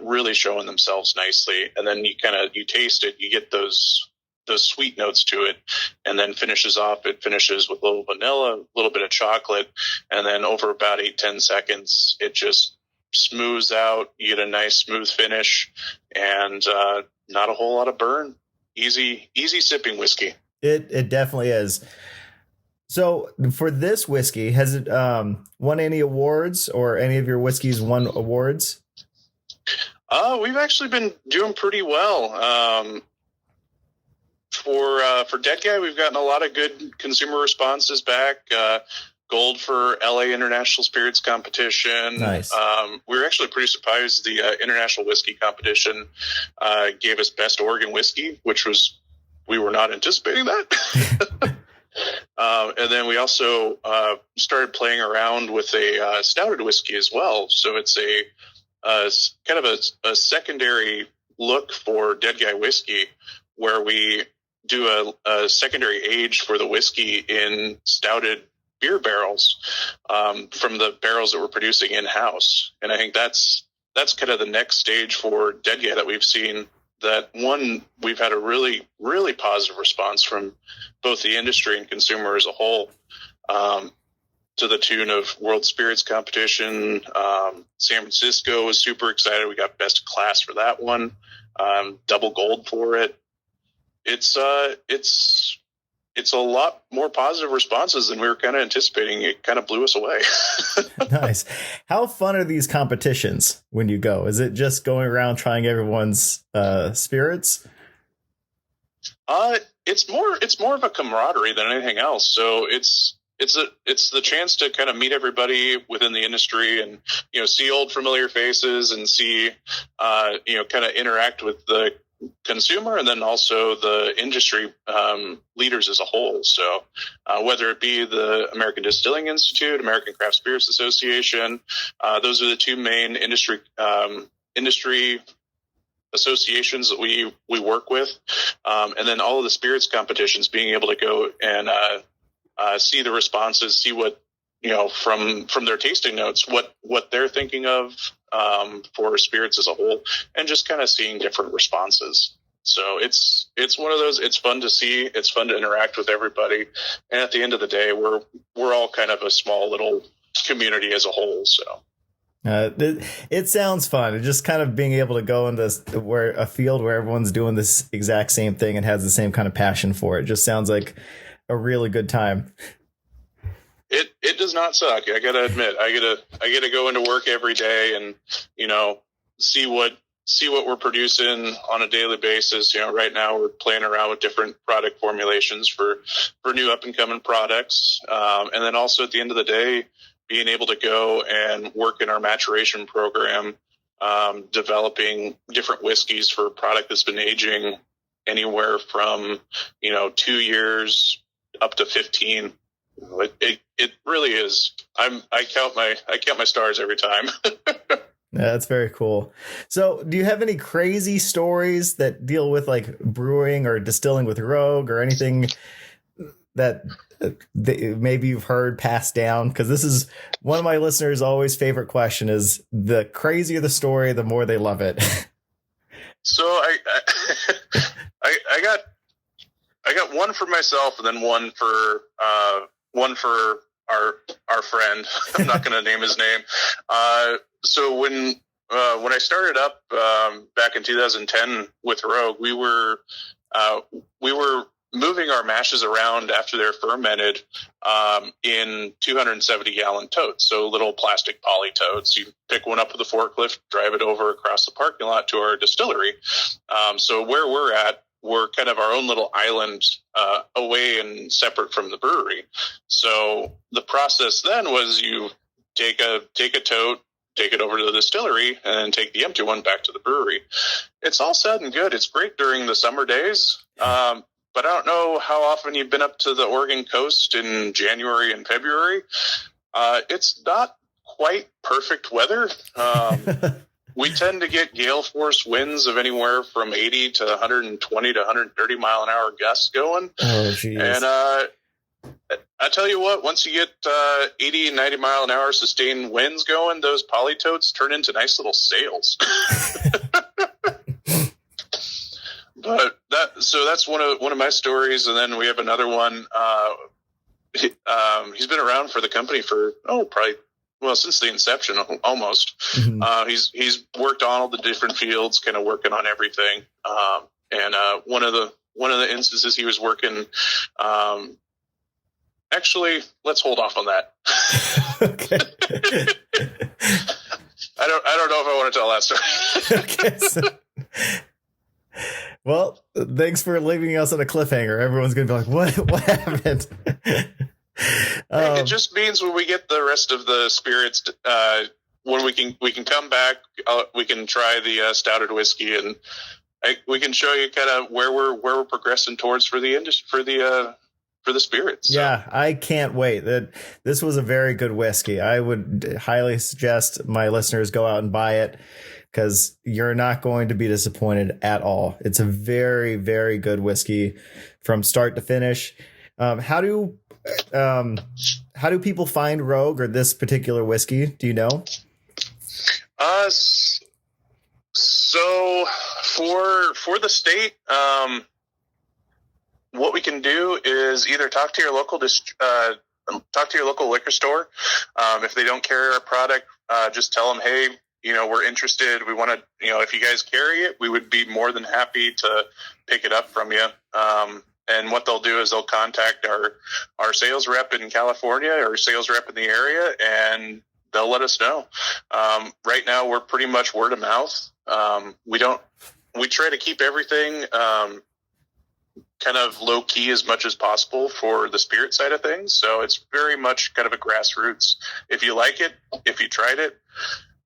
really showing themselves nicely. And then you taste it, you get those sweet notes to it, and then it finishes with a little vanilla, a little bit of chocolate, and then over about 8-10 seconds, it just smooths out. You get a nice smooth finish, and not a whole lot of burn. Easy sipping whiskey. It definitely is. So for this whiskey, has it won any awards, or any of your whiskeys won awards? We've actually been doing pretty well. For Dead Guy, we've gotten a lot of good consumer responses back. Gold for LA International Spirits Competition. Nice. We were actually pretty surprised. The International Whiskey Competition gave us Best Oregon Whiskey, we were not anticipating that. And then we also started playing around with a stouted whiskey as well. So it's a kind of a secondary look for Dead Guy whiskey, where we do a secondary age for the whiskey in stouted beer barrels from the barrels that we're producing in-house. And I think that's kind of the next stage for Dead Guy that we've seen. That one, we've had a really, really positive response from both the industry and consumer as a whole, to the tune of World Spirits Competition. San Francisco was super excited. We got best class for that one, double gold for it. It's a lot more positive responses than we were kind of anticipating. It kind of blew us away. Nice. How fun are these competitions when you go? Is it just going around trying everyone's spirits? It's more of a camaraderie than anything else. So it's the chance to kind of meet everybody within the industry and, see old familiar faces and see, kind of interact with the consumer and then also the industry leaders as a whole. So whether it be the American Distilling Institute, American Craft Spirits Association, those are the two main industry associations that we work with. And then all of the spirits competitions, being able to go and see the responses, see what, from their tasting notes, what they're thinking of for spirits as a whole, and just kind of seeing different responses. So it's one of those. It's fun to see. It's fun to interact with everybody. And at the end of the day, we're all kind of a small little community as a whole. So it sounds fun. It's just kind of being able to go into a field where everyone's doing this exact same thing and has the same kind of passion for it. Just sounds like a really good time. It does not suck. I gotta admit, I gotta go into work every day and, see what we're producing on a daily basis. Right now we're playing around with different product formulations for new up and coming products. And then also at the end of the day, being able to go and work in our maturation program, developing different whiskeys for a product that's been aging anywhere from, 2 years up to 15. It really is. I count my stars every time. Yeah, that's very cool. So do you have any crazy stories that deal with like brewing or distilling with Rogue or anything that maybe you've heard passed down? Because this is one of my listeners' always favorite question is the crazier the story, the more they love it. So I got one for myself and then one for our friend. I'm not going to name his name. So when I started up back in 2010 with Rogue, we were moving our mashes around after they're fermented in 270-gallon totes, so little plastic poly totes. You pick one up with a forklift, drive it over across the parking lot to our distillery. So where we're at, we're kind of our own little island away and separate from the brewery. So the process then was you take a tote, take it over to the distillery, and then take the empty one back to the brewery. It's all said and good. It's great during the summer days. But I don't know how often you've been up to the Oregon coast in January and February. It's not quite perfect weather. We tend to get gale force winds of anywhere from 80 to 120 to 130 mile an hour gusts going. Oh, geez. And I tell you what, once you get 80 and 90 mile an hour sustained winds going, those polytotes turn into nice little sails. But that's one of my stories. And then we have another one. He's been around for the company for, probably, since the inception, almost. Mm-hmm. He's worked on all the different fields, kind of working on everything. And one of the instances he was working, actually, let's hold off on that. Okay. I don't know if I want to tell that story. Okay. Well, thanks for leaving us on a cliffhanger. Everyone's going to be like, what happened? It just means when we get the rest of the spirits, when we can come back, we can try the stouted whiskey, and we can show you kind of where we're progressing towards for the industry, for the spirits. So. Yeah, I can't wait. This was a very good whiskey. I would highly suggest my listeners go out and buy it, because you're not going to be disappointed at all. It's a very, very good whiskey from start to finish. How do people find Rogue or this particular whiskey? Do you know? So for the state, what we can do is either talk to your local liquor store. If they don't carry our product, just tell them, hey, we're interested. We want to, if you guys carry it, we would be more than happy to pick it up from you. And what they'll do is they'll contact our sales rep in California or sales rep in the area, and they'll let us know. Right now, we're pretty much word of mouth. We try to keep everything kind of low key as much as possible for the spirit side of things. So it's very much kind of a grassroots. If you like it, if you tried it,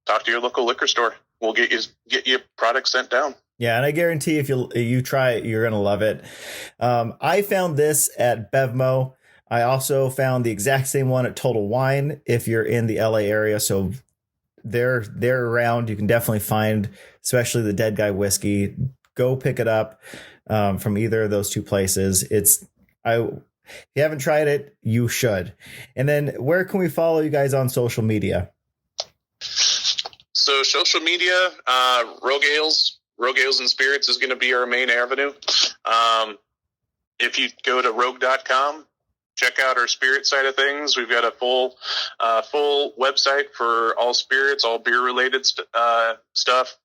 talk to your local liquor store. We'll get you product sent down. Yeah, and I guarantee if you try it, you're gonna love it. I found this at BevMo. I also found the exact same one at Total Wine if you're in the LA area. So they're around. You can definitely find, especially the Dead Guy whiskey. Go pick it up from either of those two places. If you haven't tried it, you should. And then where can we follow you guys on social media? So social media, Rogue Ales and Spirits is going to be our main avenue. If you go to rogue.com, check out our spirit side of things. We've got a full website for all spirits, all beer related stuff.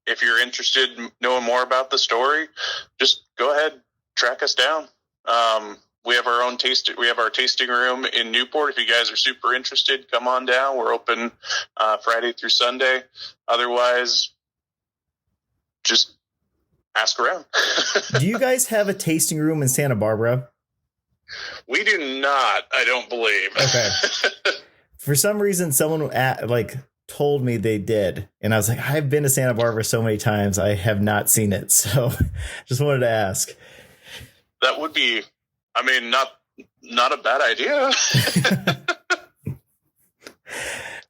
If you're interested in knowing more about the story, just go ahead, track us down. We have our own tasting room in Newport. If you guys are super interested, come on down. We're open Friday through Sunday. Otherwise, just ask around. Do you guys have a tasting room in Santa Barbara? We do not, I don't believe. Okay. For some reason, someone told me they did. And I was like, I've been to Santa Barbara so many times. I have not seen it. So just wanted to ask. That would be, not a bad idea.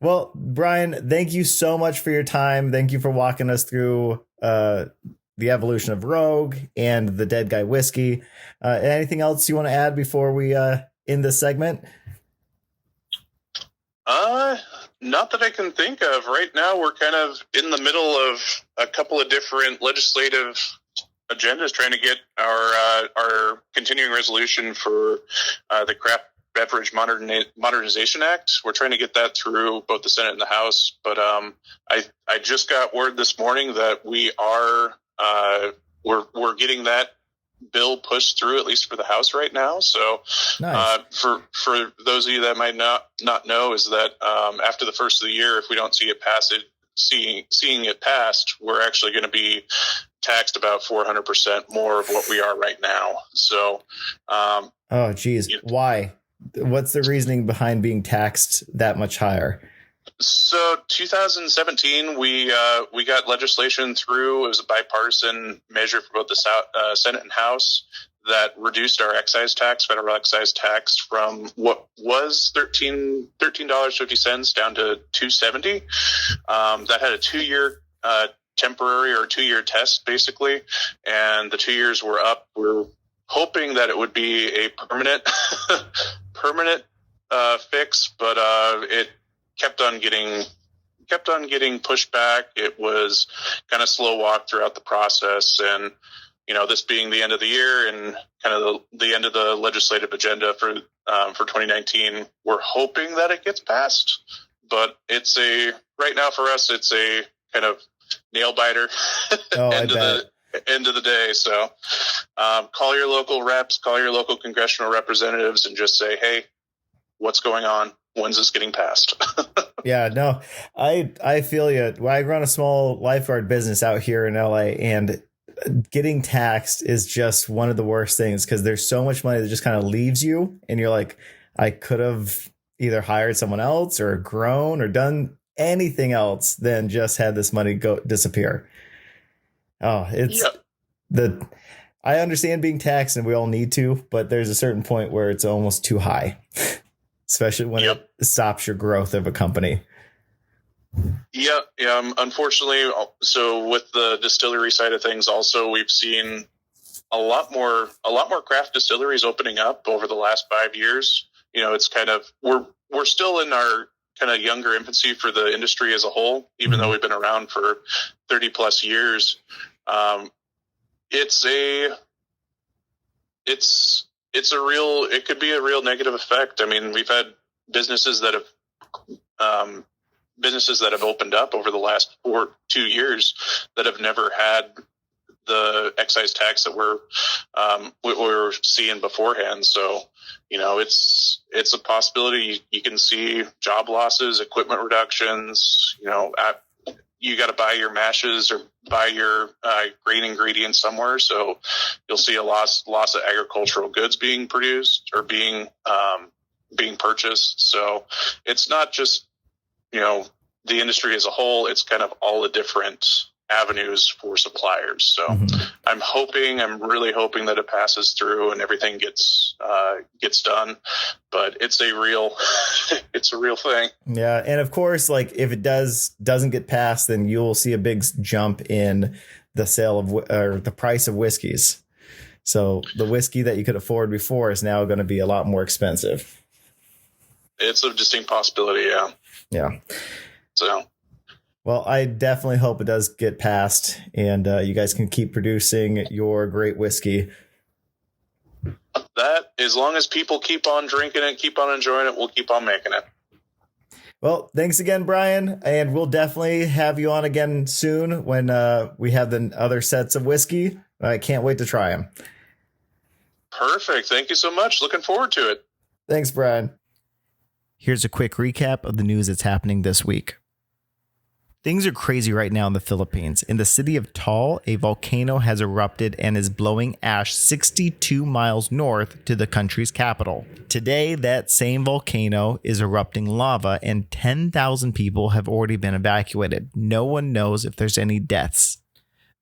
Well, Brian, thank you so much for your time. Thank you for walking us through the evolution of Rogue and the Dead Guy Whiskey. Anything else you want to add before we end this segment? Not that I can think of. Right now, we're kind of in the middle of a couple of different legislative agendas trying to get our continuing resolution for the craft beverage modernization act. We're trying to get that through both the Senate and the House, but I just got word this morning that we are we're getting that bill pushed through, at least for the House right now. So nice. For those of you that might not know, is that after the first of the year, if we don't see it pass it seeing it passed, we're actually going to be taxed about 400% more of what we are right now. So oh geez, why? What's the reasoning behind being taxed that much higher? So 2017, we got legislation through. It was a bipartisan measure for both the Senate and House that reduced our excise tax, federal excise tax, from what was $13.50 down to $2.70. That had a 2-year temporary or 2-year test, basically, and the 2 years were up. We're hoping that it would be a permanent fix, but it kept on getting pushed back. It was kind of slow walk throughout the process, and this being the end of the year and kind of the end of the legislative agenda for 2019, we're hoping that it gets passed. But right now for us, it's a kind of nail biter. End of the day. So call your local reps, call your local congressional representatives, and just say, hey, what's going on? When's this getting passed? Yeah, no, I feel you. I run a small lifeguard business out here in LA, and getting taxed is just one of the worst things, because there's so much money that just kind of leaves you, and you're like, I could have either hired someone else or grown or done anything else than just had this money disappear. Oh, I understand being taxed, and we all need to, but there's a certain point where it's almost too high. Especially when it stops your growth of a company. Yeah. Unfortunately, so with the distillery side of things, also we've seen a lot more craft distilleries opening up over the last 5 years. It's kind of we're still in our kind of younger infancy for the industry as a whole, even though we've been around for 30 plus years. It could be a real negative effect. I mean, we've had businesses that have opened up over the last 2 years that have never had the excise tax that we're seeing beforehand. So, it's a possibility. You can see job losses, equipment reductions. You got to buy your mashes or buy your grain ingredients somewhere. So you'll see a loss of agricultural goods being produced or being purchased. So it's not just, the industry as a whole. It's kind of all the different avenues for suppliers. So I'm really hoping that it passes through and everything gets done, but it's a real thing. Yeah. And of course, like if it doesn't get passed, then you'll see a big jump in the sale of or the price of whiskeys. So the whiskey that you could afford before is now going to be a lot more expensive. It's a distinct possibility. Yeah. Yeah. So. Well, I definitely hope it does get passed, and you guys can keep producing your great whiskey. That, as long as people keep on drinking it, keep on enjoying it, we'll keep on making it. Well, thanks again, Brian, and we'll definitely have you on again soon when we have the other sets of whiskey. I can't wait to try them. Perfect. Thank you so much. Looking forward to it. Thanks, Brian. Here's a quick recap of the news that's happening this week. Things are crazy right now in the Philippines. In the city of Taal, a volcano has erupted and is blowing ash 62 miles north to the country's capital. Today, that same volcano is erupting lava and 10,000 people have already been evacuated. No one knows if there's any deaths.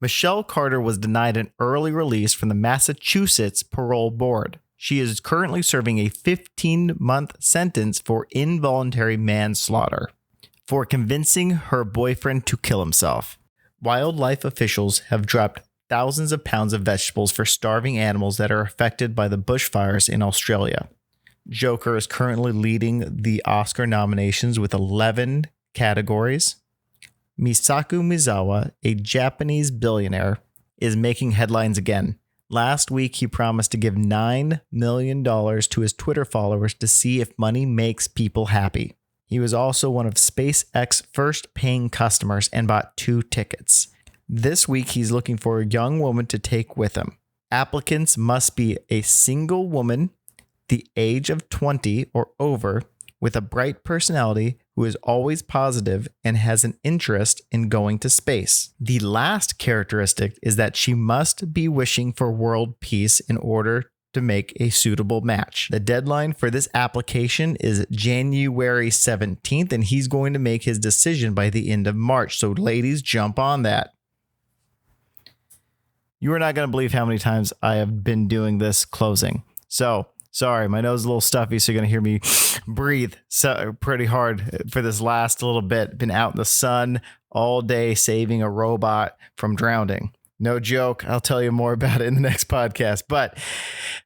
Michelle Carter was denied an early release from the Massachusetts parole board. She is currently serving a 15-month sentence for involuntary manslaughter for convincing her boyfriend to kill himself. Wildlife officials have dropped thousands of pounds of vegetables for starving animals that are affected by the bushfires in Australia. Joker is currently leading the Oscar nominations with 11 categories. Yusaku Maezawa, a Japanese billionaire, is making headlines again. Last week, he promised to give $9 million to his Twitter followers to see if money makes people happy. He was also one of SpaceX's first paying customers and bought 2 tickets. This week, he's looking for a young woman to take with him. Applicants must be a single woman, the age of 20 or over, with a bright personality who is always positive and has an interest in going to space. The last characteristic is that she must be wishing for world peace in order to make a suitable match. The deadline for this application is January 17th, and he's going to make his decision by the end of March. So ladies, jump on that. You are not going to believe how many times I have been doing this closing. So sorry, my nose is a little stuffy, so you're going to hear me breathe pretty hard for this last little bit. Been out in the sun all day saving a robot from drowning. No joke. I'll tell you more about it in the next podcast, but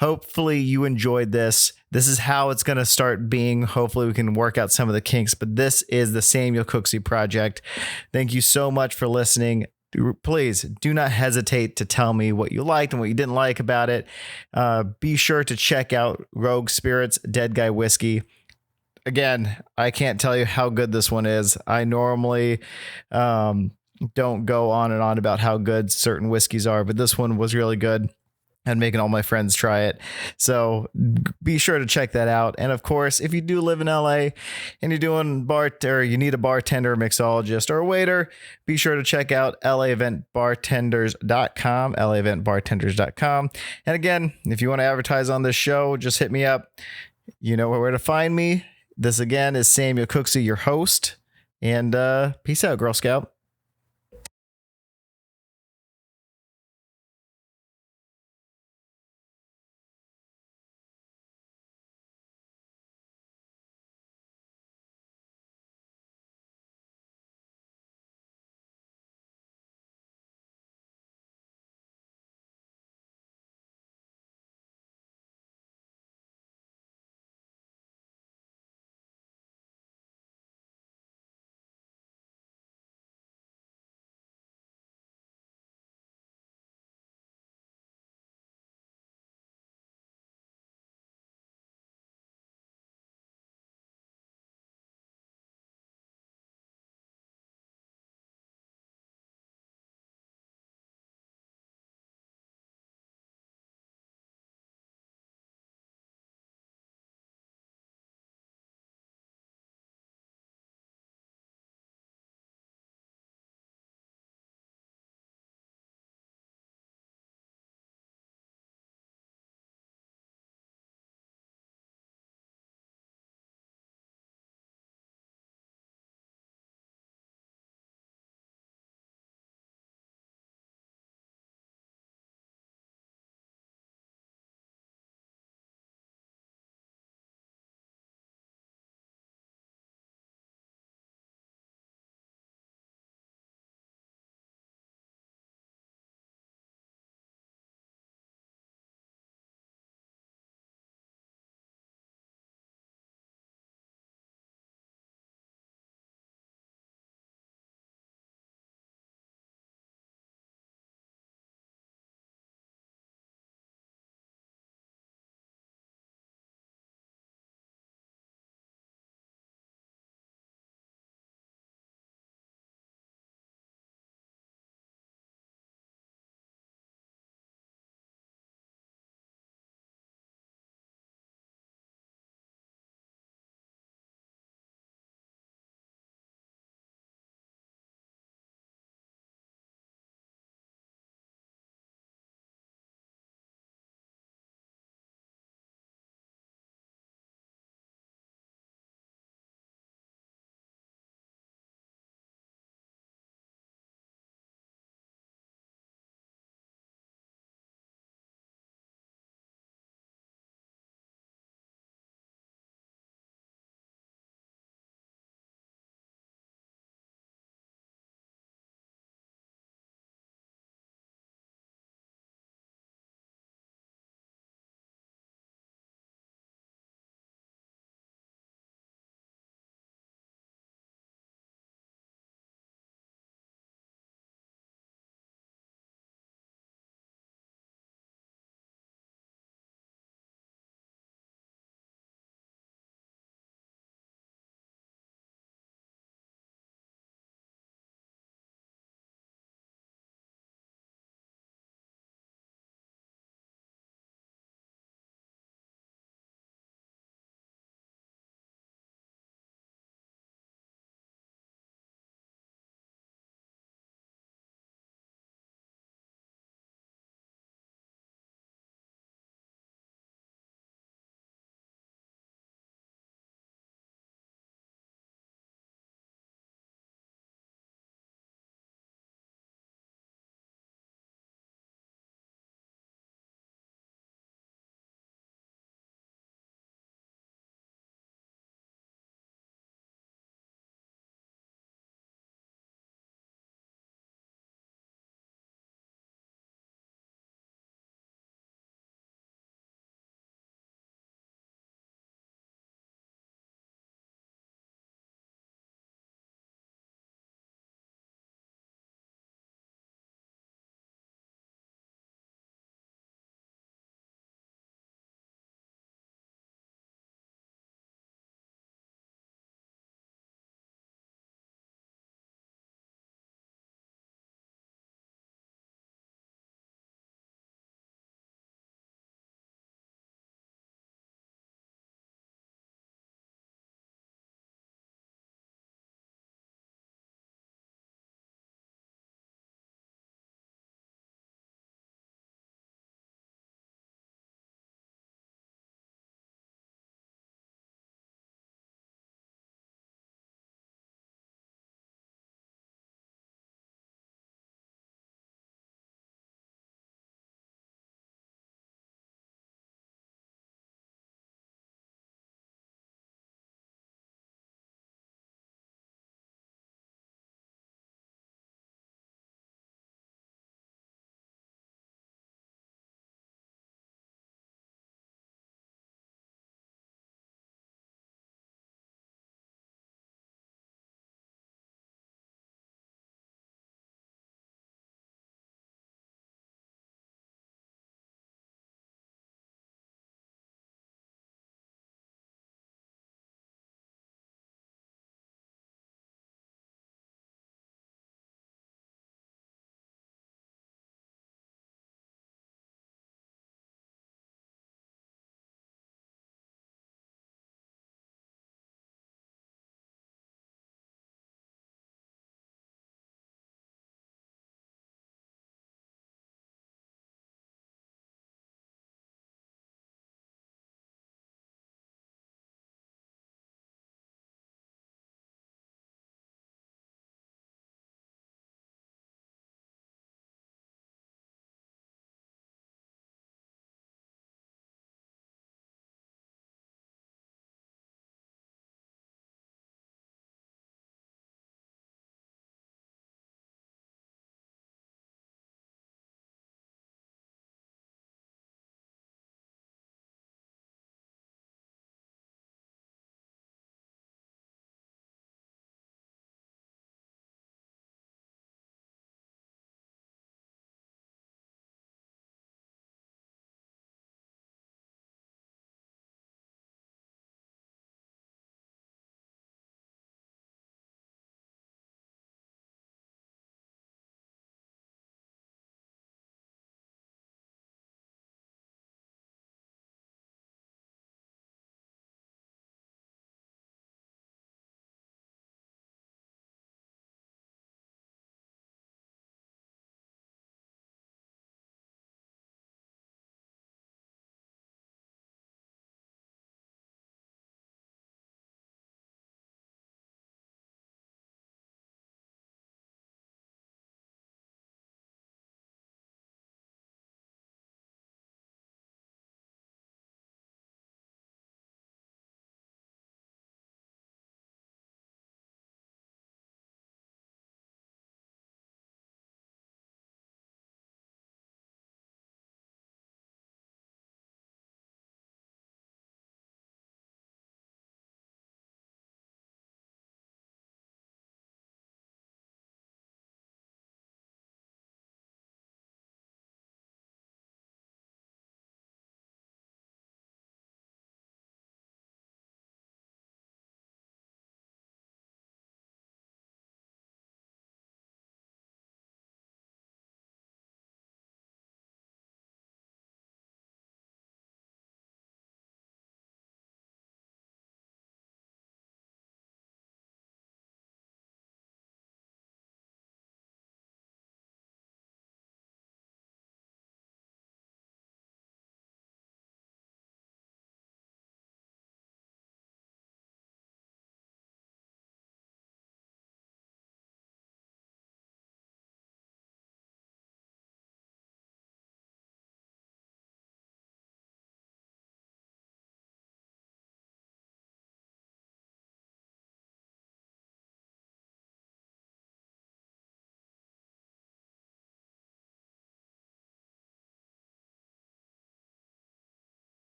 hopefully you enjoyed this. This is how it's going to start being. Hopefully we can work out some of the kinks, but this is the Samuel Cooksey Project. Thank you so much for listening. Please do not hesitate to tell me what you liked and what you didn't like about it. Be sure to check out Rogue Spirits Dead Guy Whiskey. Again, I can't tell you how good this one is. I normally don't go on and on about how good certain whiskeys are, but this one was really good. And making all my friends try it. So be sure to check that out. And of course, if you do live in LA and you're doing you need a bartender, a mixologist, or a waiter, be sure to check out laeventbartenders.com, laeventbartenders.com. And again, if you want to advertise on this show, just hit me up. You know where to find me. This again is Samuel Cooksey, your host. And peace out, Girl Scout.